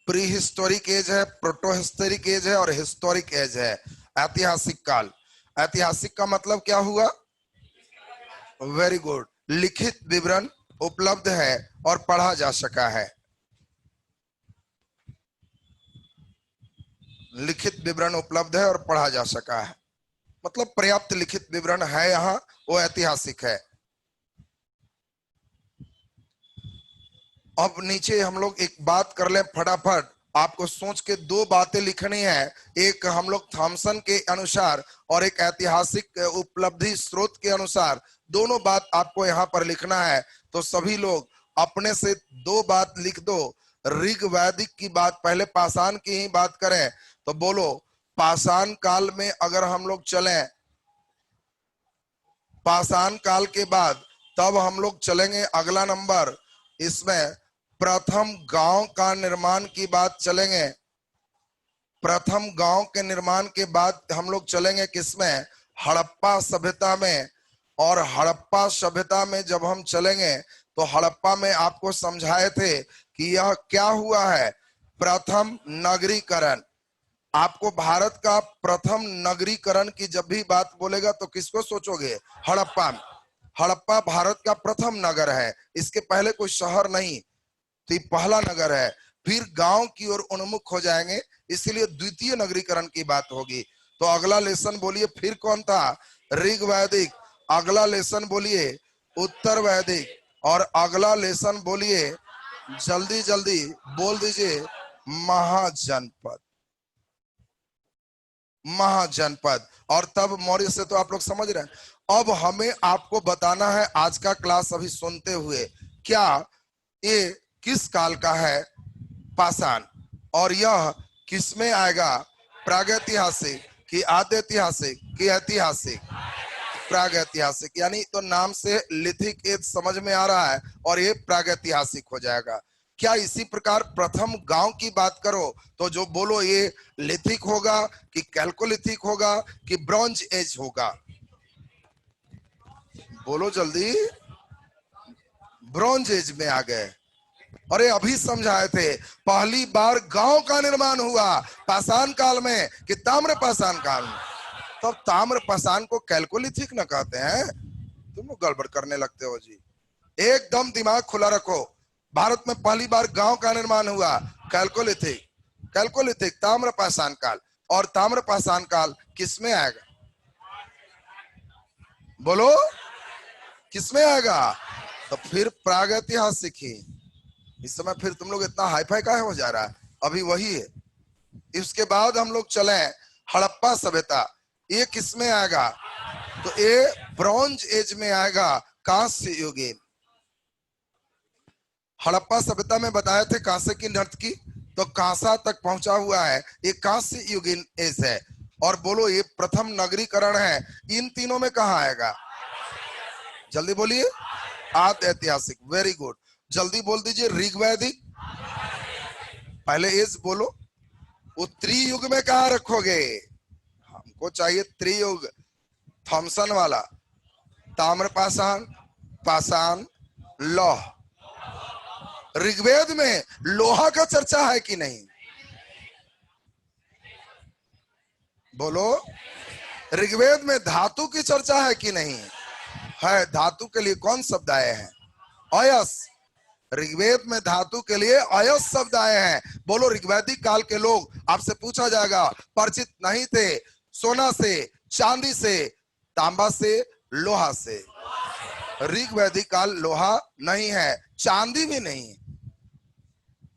प्री हिस्टोरिक एज है, प्रोटो हिस्टोरिक एज है और हिस्टोरिक एज है। ऐतिहासिक काल, ऐतिहासिक का मतलब क्या हुआ? वेरी गुड, लिखित विवरण उपलब्ध है और पढ़ा जा सका है। लिखित विवरण उपलब्ध है और पढ़ा जा सका है, मतलब पर्याप्त लिखित विवरण है यहां, वो ऐतिहासिक है। अब नीचे हम लोग एक बात कर लें फटाफट, आपको सोच के दो बातें लिखनी है, एक हम लोग थॉमसन के अनुसार और एक ऐतिहासिक उपलब्धि स्रोत के अनुसार, दोनों बात आपको यहाँ पर लिखना है। तो सभी लोग अपने से दो बात लिख दो। ऋग वैदिक की बात, पहले पाषाण की ही बात करें तो बोलो, पाषाण काल में अगर हम लोग चलें, पाषाण काल के बाद तब हम लोग चलेंगे अगला नंबर, इसमें प्रथम गांव का निर्माण की बात चलेंगे। प्रथम गांव के निर्माण के बाद हम लोग चलेंगे किसमें, हड़प्पा सभ्यता में। और हड़प्पा सभ्यता में जब हम चलेंगे तो हड़प्पा में आपको समझाए थे कि यह क्या हुआ है, प्रथम नगरीकरण। आपको भारत का प्रथम नगरीकरण की जब भी बात बोलेगा तो किसको सोचोगे, हड़प्पा। हड़प्पा भारत का प्रथम नगर है, इसके पहले कोई शहर नहीं, तो ये पहला नगर है। फिर गांव की ओर उन्मुख हो जाएंगे, इसीलिए द्वितीय नगरीकरण की बात होगी। तो अगला लेसन बोलिए, फिर कौन था, ऋग वैदिक। अगला लेसन बोलिए उत्तर वैदिक। और अगला लेसन बोलिए, जल्दी जल्दी बोल दीजिए, महाजनपद। महाजनपद। और तब मौर्य से तो आप लोग समझ रहे हैं। अब हमें आपको बताना है आज का क्लास अभी सुनते हुए, क्या ये किस काल का है, पाषाण, और यह किसमें आएगा, प्रागैतिहासिक कि आद्यैतिहासिक कि ऐतिहासिक, प्रागैतिहासिक। यानी तो नाम से लिथिक एज समझ में आ रहा है और ये प्रागैतिहासिक हो जाएगा। क्या इसी प्रकार प्रथम गांव की बात करो तो जो बोलो, ये लिथिक होगा कि कैल्कोलिथिक होगा कि ब्रॉन्ज एज होगा, बोलो जल्दी। ब्रॉन्ज एज में आ गए। अरे अभी समझाए थे, पहली बार गांव का निर्माण हुआ पाषाण काल में कि ताम्र पाषाण काल में। तब ताम्र पाषाण को कैल्कोलिथिक न कहते हैं, तुम लोग गड़बड़ करने लगते हो जी। एकदम दिमाग खुला रखो। भारत में पहली बार गांव का निर्माण हुआ कैल्कोलिथिक, कैल्कोलिथिक ताम्र पाषाण काल। और ताम्र पाषाण काल किसमें आएगा, बोलो किसमें आएगा, तो फिर प्रागैतिहासिक ही। इस समय फिर तुम लोग इतना हाईफाई काहे हो जा रहा है, अभी वही है। इसके बाद हम लोग चले हड़प्पा सभ्यता, ये किसमें आएगा, तो ये ब्रॉन्ज एज में आएगा, कांस्य युगीन। हड़प्पा सभ्यता में बताए थे कांसे की नर्तकी, तो कांसा तक पहुंचा हुआ है, ये कांस्य युगीन एज है। और बोलो ये प्रथम नगरीकरण है, इन तीनों में कहा आएगा, जल्दी बोलिए, आद्य ऐतिहासिक। वेरी गुड, जल्दी बोल दीजिए, ऋग वैदिक। पहले एज बोलो, वो त्रियुग में कहा रखोगे, हमको चाहिए त्रियुग, थॉमसन वाला, ताम्र पाषाण, पाषाण, लौह। ऋग्वेद में लोहा का चर्चा है कि नहीं, बोलो। ऋग्वेद में धातु की चर्चा है कि नहीं है, धातु के लिए कौन शब्द आए हैं, अयस। ऋग्वेद में धातु के लिए अयस शब्द आए हैं। बोलो, ऋग्वैदिक काल के लोग, आपसे पूछा जाएगा, परिचित नहीं थे सोना से, चांदी से, तांबा से, लोहा से। ऋग्वैदिक काल लोहा नहीं है, चांदी भी नहीं।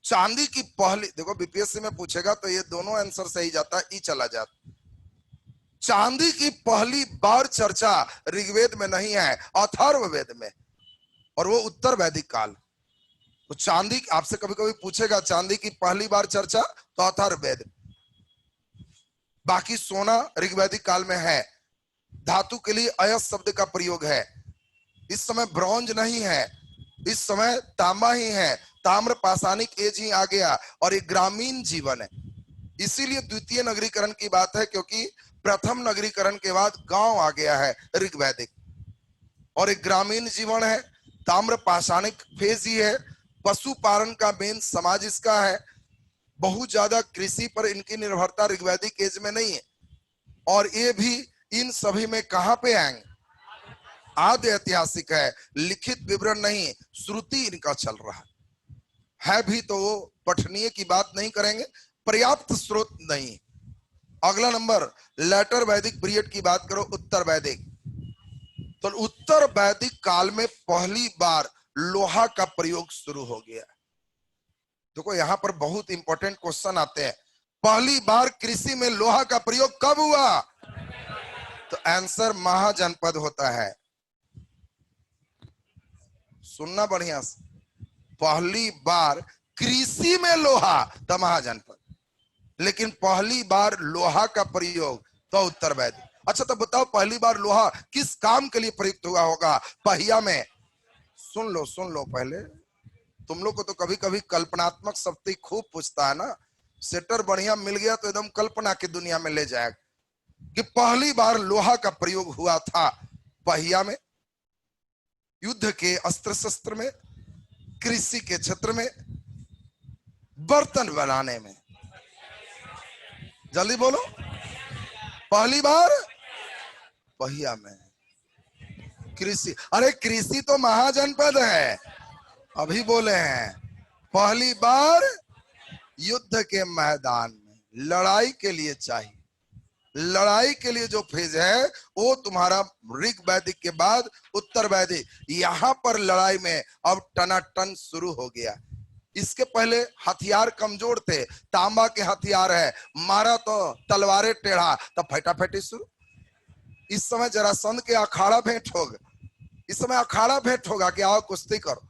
चांदी की पहली, देखो बीपीएससी में पूछेगा तो ये दोनों आंसर सही जाता है, ई चला जाता। चांदी की पहली बार चर्चा ऋग्वेद में नहीं है, अथर्ववेद में, और वो उत्तर वैदिक काल। तो चांदी, आपसे कभी कभी पूछेगा चांदी की पहली बार चर्चा, तो अथर्ववेद। बाकी सोना ऋग्वैदिक काल में है। धातु के लिए अयस शब्द का प्रयोग है। इस समय ब्रॉन्ज नहीं है, इस समय तांबा ही है, ताम्र पाषाणिक एज ही आ गया, और ये ग्रामीण जीवन है। इसीलिए द्वितीय नगरीकरण की बात है, क्योंकि प्रथम नगरीकरण के बाद गांव आ गया है ऋग्वैदिक, और एक ग्रामीण जीवन है, ताम्र पाषाणिक फेज ही है। पशुपालन का मेन समाज इसका है, बहुत ज्यादा कृषि पर इनकी निर्भरता ऋग्वैदिक एज में नहीं है। और ये भी इन सभी में कहां पे आएंगे, आद्य ऐतिहासिक है, लिखित विवरण नहीं, श्रुति इनका चल रहा है भी तो वो पठनीय की बात नहीं करेंगे, पर्याप्त स्रोत नहीं। अगला नंबर, लेटर वैदिक पीरियड की बात करो, उत्तर वैदिक। तो उत्तर वैदिक काल में पहली बार लोहा का प्रयोग शुरू हो गया। देखो यहाँ पर बहुत इंपॉर्टेंट क्वेश्चन आते हैं। पहली बार कृषि में लोहा का प्रयोग कब हुआ? तो आंसर महाजनपद होता है। सुनना बढ़िया से, पहली बार कृषि में लोहा तो महाजनपद, लेकिन पहली बार लोहा का प्रयोग तो उत्तर वैदिक। अच्छा तो बताओ पहली बार लोहा किस काम के लिए प्रयुक्त हुआ होगा? पहिया में। सुन लो पहले, तुम लोग को तो कभी कभी कल्पनात्मक शक्ति खूब पूछता है ना। सेटर बढ़िया मिल गया तो एकदम कल्पना की दुनिया में ले जाएगा कि पहली बार लोहा का प्रयोग हुआ था पहिया में, युद्ध के अस्त्र शस्त्र में, कृषि के क्षेत्र में, बर्तन बनाने में। जल्दी बोलो, पहली बार पहिया में, कृषि। अरे कृषि तो महाजनपद है, अभी बोले हैं। पहली बार युद्ध के मैदान में, लड़ाई के लिए चाहिए, लड़ाई के लिए जो फेज है वो तुम्हारा ऋग वैदिक के बाद उत्तर वैदिक। यहां पर लड़ाई में अब टनाटन शुरू हो गया। इसके पहले हथियार कमजोर थे, तांबा के हथियार है, मारा तो तलवारें टेढ़ा, तब फटाफटी शुरू। इस समय जरासंध के अखाड़ा भेंट होगा, इस समय अखाड़ा भेंट होगा कि आओ कुश्ती करो।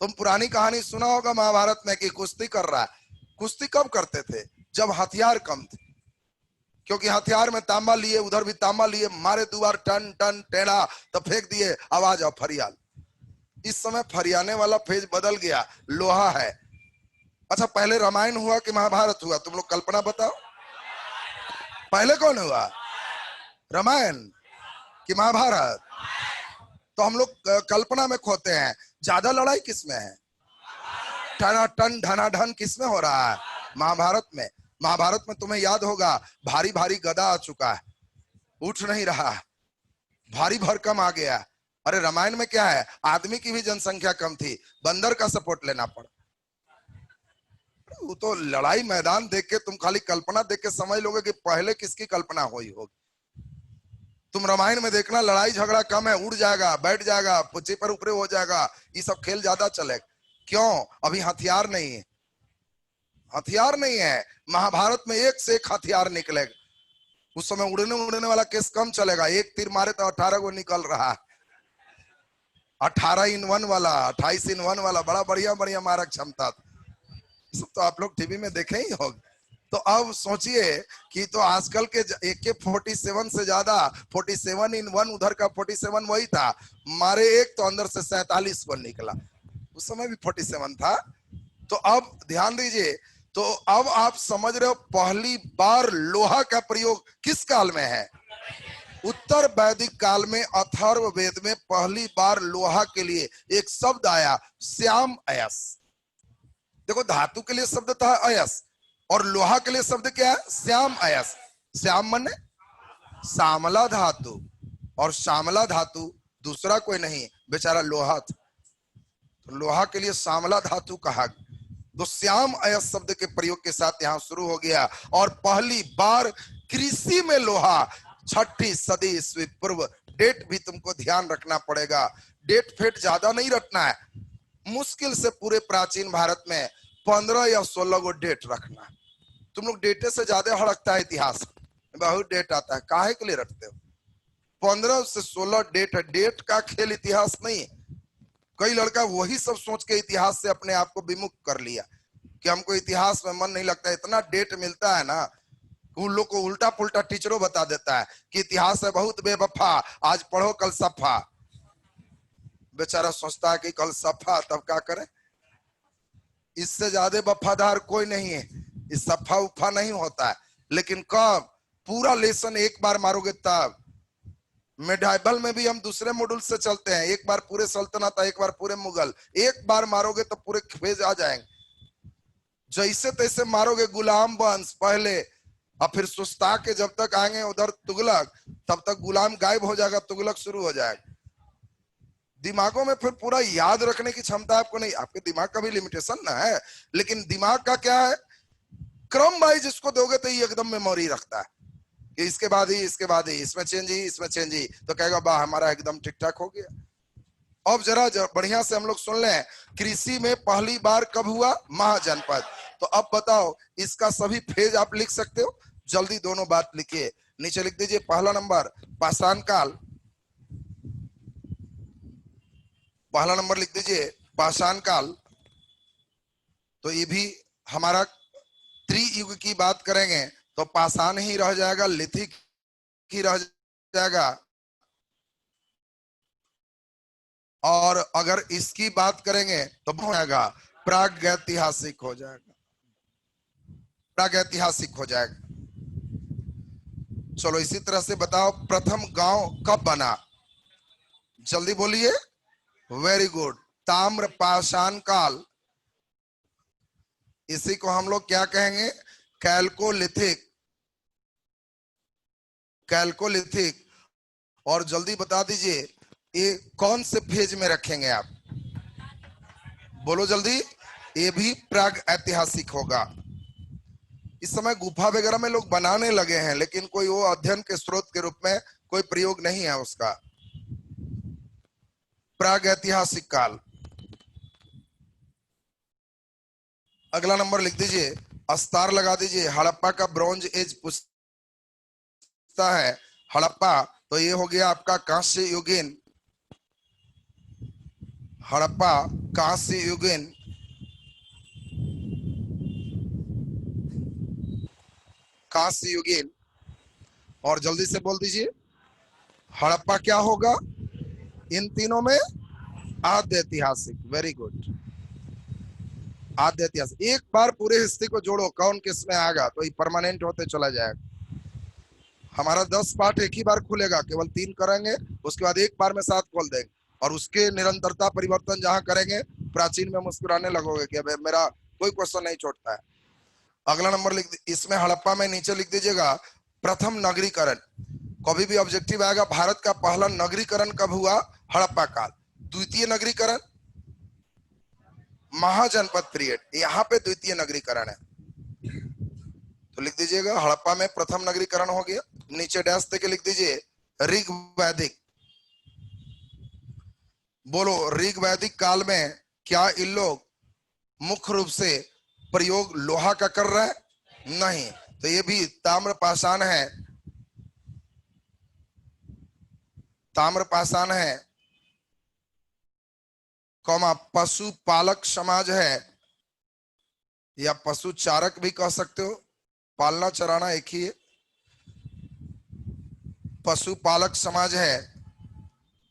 तुम पुरानी कहानी सुना होगा महाभारत में कि कुश्ती कर रहा है। कुश्ती कब करते थे? जब हथियार कम थे, क्योंकि हथियार में तांबा लिए, उधर भी तांबा लिए, मारे दो बार टन टन टेढ़ा तो फेंक दिए, आवाज आओ फरियाल। इस समय फरियाने वाला फेज बदल गया, लोहा है। अच्छा पहले रामायण हुआ कि महाभारत हुआ? तुम लोग कल्पना बताओ, पहले कौन हुआ? रामायण कि महाभारत? तो हम लोग कल्पना में खोते हैं। ज्यादा लड़ाई किसमें है? टनाटन धनाधन किसमें हो रहा है? महाभारत में। महाभारत में तुम्हें याद होगा भारी भारी गदा आ चुका है, उठ नहीं रहा, भारी भरकम आ गया। अरे रामायण में क्या है, आदमी की भी जनसंख्या कम थी, बंदर का सपोर्ट लेना पड़ा। वो तो लड़ाई मैदान देख के तुम खाली कल्पना देख के समझ लोगे कि पहले किसकी कल्पना हुई होगी। तुम रामायण में देखना लड़ाई झगड़ा कम है, उड़ जाएगा, बैठ जाएगा, पुच्छे पर ऊपरे हो जाएगा, ये सब खेल ज्यादा चलेगा। क्यों? अभी हथियार नहीं है, हथियार नहीं है। महाभारत में एक से एक हथियार निकलेगा। उस समय उड़ने वाला केस कम चलेगा, एक तीर मारे तो 18 को निकल रहा है। 18 in 1 वाला, 28 in 1 वाला, बड़ा बढ़िया बढ़िया मारक क्षमता। सब तो आप लोग टीवी में देखे ही होंगे। तो अब सोचिए कि तो आजकल के AK-47 से ज्यादा 47 in 1, उधर का 47 वही था, मारे एक तो अंदर से 47 को निकला। उस समय भी 47 था। तो अब ध्यान दीजिए, तो अब आप समझ रहे हो पहली बार लोहा का प्रयोग किस काल में है? उत्तर वैदिक काल में अथर्व वेद में पहली बार लोहा के लिए एक शब्द आया, श्याम अयस। देखो धातु के लिए शब्द था अयस और लोहा के लिए शब्द क्या है? श्याम अयस। श्याम माने श्यामला धातु, और श्यामला धातु दूसरा कोई नहीं, बेचारा लोहा था, तो लोहा के लिए श्यामला धातु कहा। तो श्याम अयस शब्द के प्रयोग के साथ यहां शुरू हो गया। और पहली बार कृषि में लोहा 6ठी सदी ईस्वी पूर्व। डेट भी तुमको ध्यान रखना पड़ेगा, डेट फेट ज्यादा नहीं रखना है, मुश्किल से पूरे प्राचीन भारत में 15 या 16 गो डेट रखना। तुम लोग डेटे से ज्यादा हड़कता है इतिहास, बहुत डेट आता है, काहे के लिए रखते हो? 15 से 16 डेट है, डेट का खेल इतिहास नहीं। कई लड़का वही सब सोच के इतिहास से अपने आप को विमुख कर लिया कि हमको इतिहास में मन नहीं लगता। इतना डेट मिलता है ना, उन लोग को उल्टा पुल्टा टीचरों बता देता है कि इतिहास है बहुत बेवफा, आज पढ़ो कल सफा। बेचारा सोचता है कि कल सफा, तब क्या करें? इससे ज्यादा वफादार कोई नहीं है, इस सफा उफा नहीं होता है। लेकिन कब पूरा लेसन एक बार मारोगे तब। मेडाइवल में भी हम दूसरे मॉड्यूल से चलते हैं, एक बार पूरे सल्तनत, एक बार पूरे मुगल, एक बार मारोगे तो पूरे फेज आ जाएंगे। जैसे तैसे मारोगे गुलाम वंश पहले, और फिर सुस्ता के जब तक आएंगे उधर तुगलक, तब तक गुलाम गायब हो जाएगा, तुगलक शुरू हो जाएगा। दिमागों में फिर पूरा याद रखने की क्षमता आपको नहीं, आपके दिमाग का भी लिमिटेशन ना है, लेकिन दिमाग का क्या है, क्रम वाइज इसको दोगे तो ये एकदम मेमोरी रखता है कि इसके बाद ही, इसके बाद ही, इसमें चेंज ही, इसमें चेंज ही, तो कहेगा वाह हमारा एकदम ठीक ठाक हो गया। अब जरा बढ़िया से हम लोग सुन लें, कृषि में पहली बार कब हुआ? महाजनपद। तो अब बताओ इसका सभी फेज आप लिख सकते हो, जल्दी दोनों बात लिखिए। नीचे लिख दीजिए पहला नंबर पाषाण काल, पहला नंबर लिख दीजिए पाषाण काल। तो ये भी हमारा त्रियुग की बात करेंगे तो पाषाण ही रह जाएगा, लिथिक ही रह जाएगा। और अगर इसकी बात करेंगे तो हो जाएगा प्रागैतिहासिक हो जाएगा, प्रागैतिहासिक हो जाएगा। चलो इसी तरह से बताओ प्रथम गांव कब बना? जल्दी बोलिए। वेरी गुड, ताम्र पाषाण काल। इसी को हम लोग क्या कहेंगे? Chalcolithic, chalcolithic. और जल्दी बता दीजिए ये कौन से फेज में रखेंगे आप? बोलो जल्दी। ये भी प्राग ऐतिहासिक होगा। इस समय गुफा वगैरह में लोग बनाने लगे हैं, लेकिन कोई वो अध्ययन के स्रोत के रूप में कोई प्रयोग नहीं है उसका। प्राग ऐतिहासिक काल। अगला नंबर लिख दीजिए, अस्तार लगा दीजिए। हड़प्पा का ब्रॉन्ज एज पूछता है, हड़प्पा तो ये हो गया आपका कांस्य युगीन। हड़प्पा कांस्य युगीन, कांस्य युगीन। और जल्दी से बोल दीजिए हड़प्पा क्या होगा इन तीनों में? आद्य ऐतिहासिक। वेरी गुड, आद्य ऐतिहासिक। एक बार पूरे हिस्से को जोड़ो कौन किस में आएगा तो ये परमानेंट होते चला जाएगा। हमारा 10 पार्ट एक ही बार खुलेगा, केवल 3 करेंगे, उसके बाद एक बार में 7 खोल देंगे। और उसके निरंतरता परिवर्तन जहां करेंगे प्राचीन में मुस्कुराने लगोगे कि अब मेरा कोई क्वेश्चन नहीं छोड़ता है। अगला नंबर लिख, इसमें हड़प्पा में नीचे लिख दीजिएगा प्रथम नगरीकरण। कभी भी ऑब्जेक्टिव आएगा भारत का पहला नगरीकरण कब हुआ? हड़प्पा काल। द्वितीय नगरीकरण महाजनपद पीरियड, यहाँ पे द्वितीय नगरीकरण है। तो लिख दीजिएगा हड़प्पा में प्रथम नगरीकरण हो गया। नीचे डैश देके लिख दीजिए ऋग वैदिक। बोलो ऋग वैदिक काल में क्या इन लोग मुख्य रूप से प्रयोग लोहा का कर रहे हैं? नहीं, तो ये भी ताम्र पाषाण है, ताम्र पाषाण है, कौमा पशुपालक समाज है, या पशु चारक भी कह सकते हो, पालना चराना एक ही है। पशुपालक समाज है।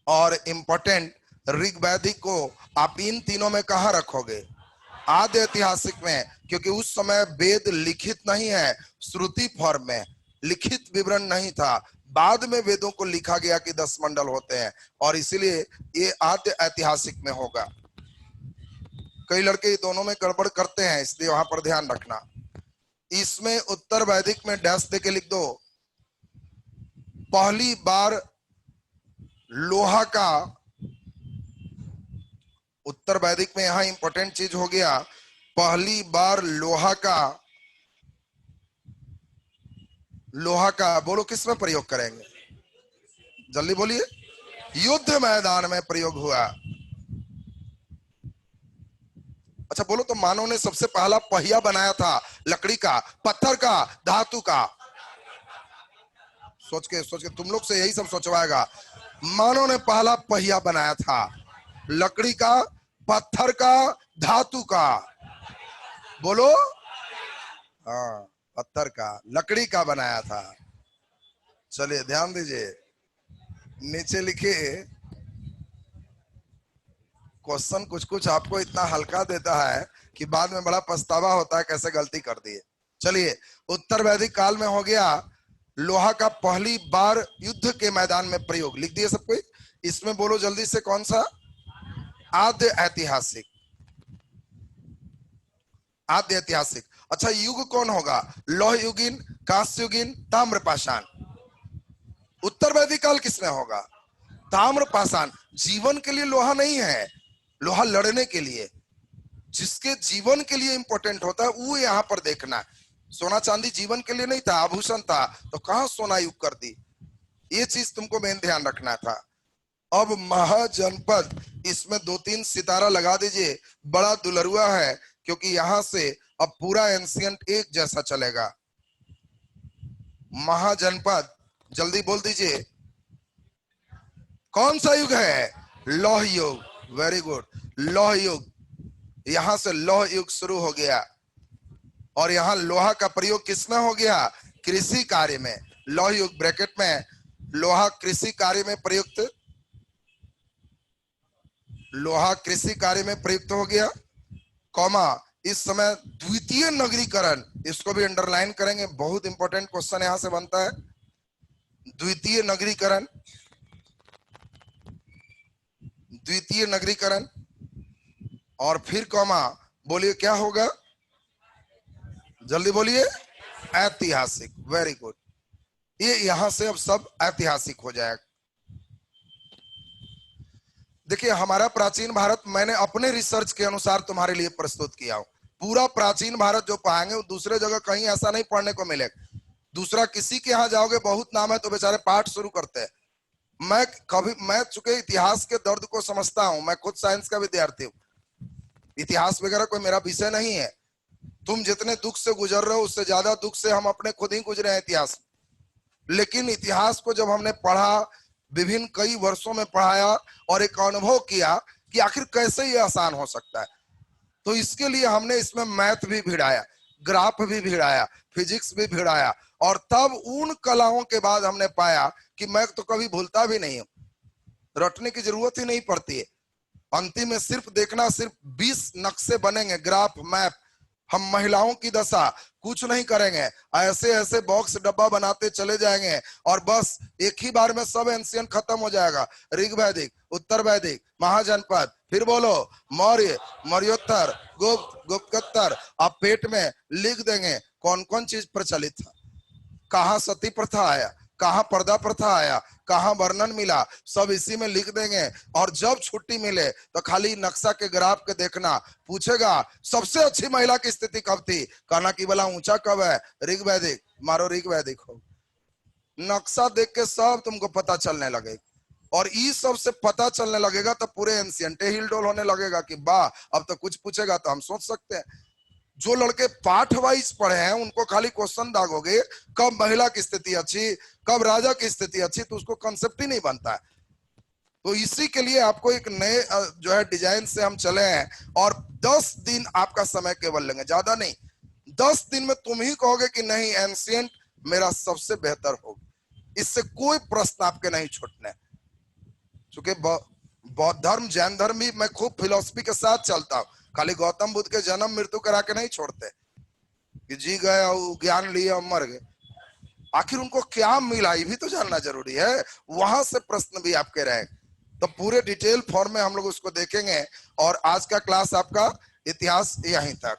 और इंपॉर्टेंट ऋग वैदिक को आप इन तीनों में कहां रखोगे? आद्य ऐतिहासिक में, क्योंकि उस समय वेद लिखित नहीं है, श्रुति फॉर्म में, लिखित विवरण नहीं था। बाद में वेदों को लिखा गया कि 10 मंडल होते हैं, और इसीलिए ये आद्य ऐतिहासिक में होगा। कई लड़के दोनों में गड़बड़ करते हैं, इसलिए वहां पर ध्यान रखना। इसमें उत्तर वैदिक में डैश देके लिख दो पहली बार लोहा का। उत्तर वैदिक में यहां इंपॉर्टेंट चीज हो गया, पहली बार लोहा का, लोहा का बोलो किस में प्रयोग करेंगे? जल्दी बोलिए। युद्ध मैदान में प्रयोग हुआ। अच्छा बोलो, तो मानव ने सबसे पहला पहिया बनाया था लकड़ी का, पत्थर का, धातु का? सोच के तुम लोग से यही सब सोचवाएगा। मानव ने पहला पहिया बनाया था लकड़ी का, पत्थर का, धातु का? बोलो। हाँ, पत्थर का, लकड़ी का बनाया था। चलिए ध्यान दीजिए, नीचे लिखिए। क्वेश्चन कुछ कुछ आपको इतना हल्का देता है कि बाद में बड़ा पछतावा होता है कैसे गलती कर दिए। चलिए, उत्तर वैदिक काल में हो गया लोहा का पहली बार युद्ध के मैदान में प्रयोग। लिख दिए सब कोई? इसमें बोलो जल्दी से कौन सा? आद्य ऐतिहासिक, आद्य ऐतिहासिक। अच्छा युग कौन होगा? लौह युगीन, कांस्य युगीन, ताम्रपाषाण। उत्तर वैदिक काल किसमें होगा? ताम्रपाषाण। जीवन के लिए लोहा नहीं है, लोहा लड़ने के लिए, जिसके जीवन के लिए इंपॉर्टेंट होता है वो यहाँ पर देखना। सोना चांदी जीवन के लिए नहीं था, आभूषण था, तो कहां सोना युग कर दी? ये चीज तुमको मेन ध्यान रखना था। अब महाजनपद, इसमें 2-3 सितारा लगा दीजिए, बड़ा दुलरुआ है, क्योंकि यहां से अब पूरा एंशिएंट एक जैसा चलेगा। महाजनपद, जल्दी बोल दीजिए, कौन सा युग है? लौह युग। वेरी गुड, लौह युग। यहां से लौह युग शुरू हो गया, और यहां लोहा का प्रयोग किसमें हो गया? कृषि कार्य में। लौह युग ब्रैकेट में, लोहा कृषि कार्य में प्रयुक्त, लोहा कृषि कार्य में प्रयुक्त हो गया, कॉमा, इस समय द्वितीय नगरीकरण, इसको भी अंडरलाइन करेंगे, बहुत इंपॉर्टेंट क्वेश्चन यहां से बनता है। द्वितीय नगरीकरण, द्वितीय नगरीकरण, और फिर कॉमा, बोलिए क्या होगा, जल्दी बोलिए, ऐतिहासिक। वेरी गुड, ये यहां से अब सब ऐतिहासिक हो जाएगा। देखिए, हमारा प्राचीन भारत मैंने अपने रिसर्च के अनुसार तुम्हारे लिए प्रस्तुत किया हूं। पूरा प्राचीन भारत जो पाएंगे वो दूसरे जगह कहीं ऐसा नहीं पढ़ने को मिलेगा। दूसरा किसी के यहाँ जाओगे, बहुत नाम है तो बेचारे पाठ शुरू करते हैं। मैं चूंकि इतिहास के दर्द को समझता हूं, मैं खुद साइंस का विद्यार्थी हूं, इतिहास वगैरह कोई मेरा विषय नहीं है। तुम जितने दुख से गुजर रहे हो, उससे ज्यादा दुख से हम अपने खुद ही गुजरे हैं इतिहास। लेकिन इतिहास को जब हमने पढ़ा, विभिन्न कई वर्षों में पढ़ाया, और एक अनुभव किया कि आखिर कैसे ये आसान हो सकता है, तो इसके लिए हमने इसमें मैथ भी भिड़ाया, ग्राफ भी भिड़ाया, फिजिक्स भी भिड़ाया, और तब उन कलाओं के बाद हमने पाया कि मैं तो कभी भूलता भी नहीं हूं, रटने की जरूरत ही नहीं पड़ती है। अंतिम में सिर्फ देखना, सिर्फ 20 नक्शे बनेंगे, ग्राफ मैप। हम महिलाओं की दशा कुछ नहीं करेंगे, ऐसे ऐसे बॉक्स डब्बा बनाते चले जाएंगे, और बस एक ही बार में सब एंशिएंट खत्म हो जाएगा। ऋग वैदिक, उत्तर वैदिक, महाजनपद, फिर बोलो मौर्य, मौर्योत्तर, गुप्त, गुप्तोत्तर। आप पेट में लिख देंगे कौन कौन चीज प्रचलित था, कहाँ सती प्रथा आया, कहाँ पर्दा प्रथा आया, कहाँ वर्णन मिला, सब इसी में लिख देंगे। और जब छुट्टी मिले तो खाली नक्शा के ग्राफ के देखना, पूछेगा सबसे अच्छी महिला की स्थिति कब थी, कहना कि भला ऊंचा कब है, ऋग वैदिक, मारो ऋग वैदिक हो। नक्शा देख के सब तुमको पता चलने लगेगा, और इस सब से पता चलने लगेगा तो पूरे एंशिएंट हिलडोल होने लगेगा कि वाह, अब तो कुछ पूछेगा तो हम सोच सकते हैं। जो लड़के पाठ वाइज पढ़े हैं उनको खाली क्वेश्चन दागोगे, कब महिला की स्थिति अच्छी, कब राजा की स्थिति अच्छी, तो उसको कंसेप्ट ही नहीं बनता है। तो इसी के लिए आपको एक नए जो है डिजाइन से हम चले हैं, और 10 दिन आपका समय केवल लेंगे, ज्यादा नहीं। 10 दिन में तुम ही कहोगे कि नहीं, एंशिएंट मेरा सबसे बेहतर होगा, इससे कोई प्रश्न आपके नहीं छूटने। चूंकि बौद्ध धर्म, जैन धर्म भी मैं खूब फिलोसफी के साथ चलता हूँ, खाली गौतम बुद्ध के जन्म मृत्यु करा के नहीं छोड़ते कि जी गए और ज्ञान लिया और मर गए। आखिर उनको क्या मिला ये भी तो जानना जरूरी है, वहां से प्रश्न भी आपके रहे। तो पूरे डिटेल फॉर्म में हम लोग उसको देखेंगे, और आज का क्लास आपका इतिहास यहीं तक।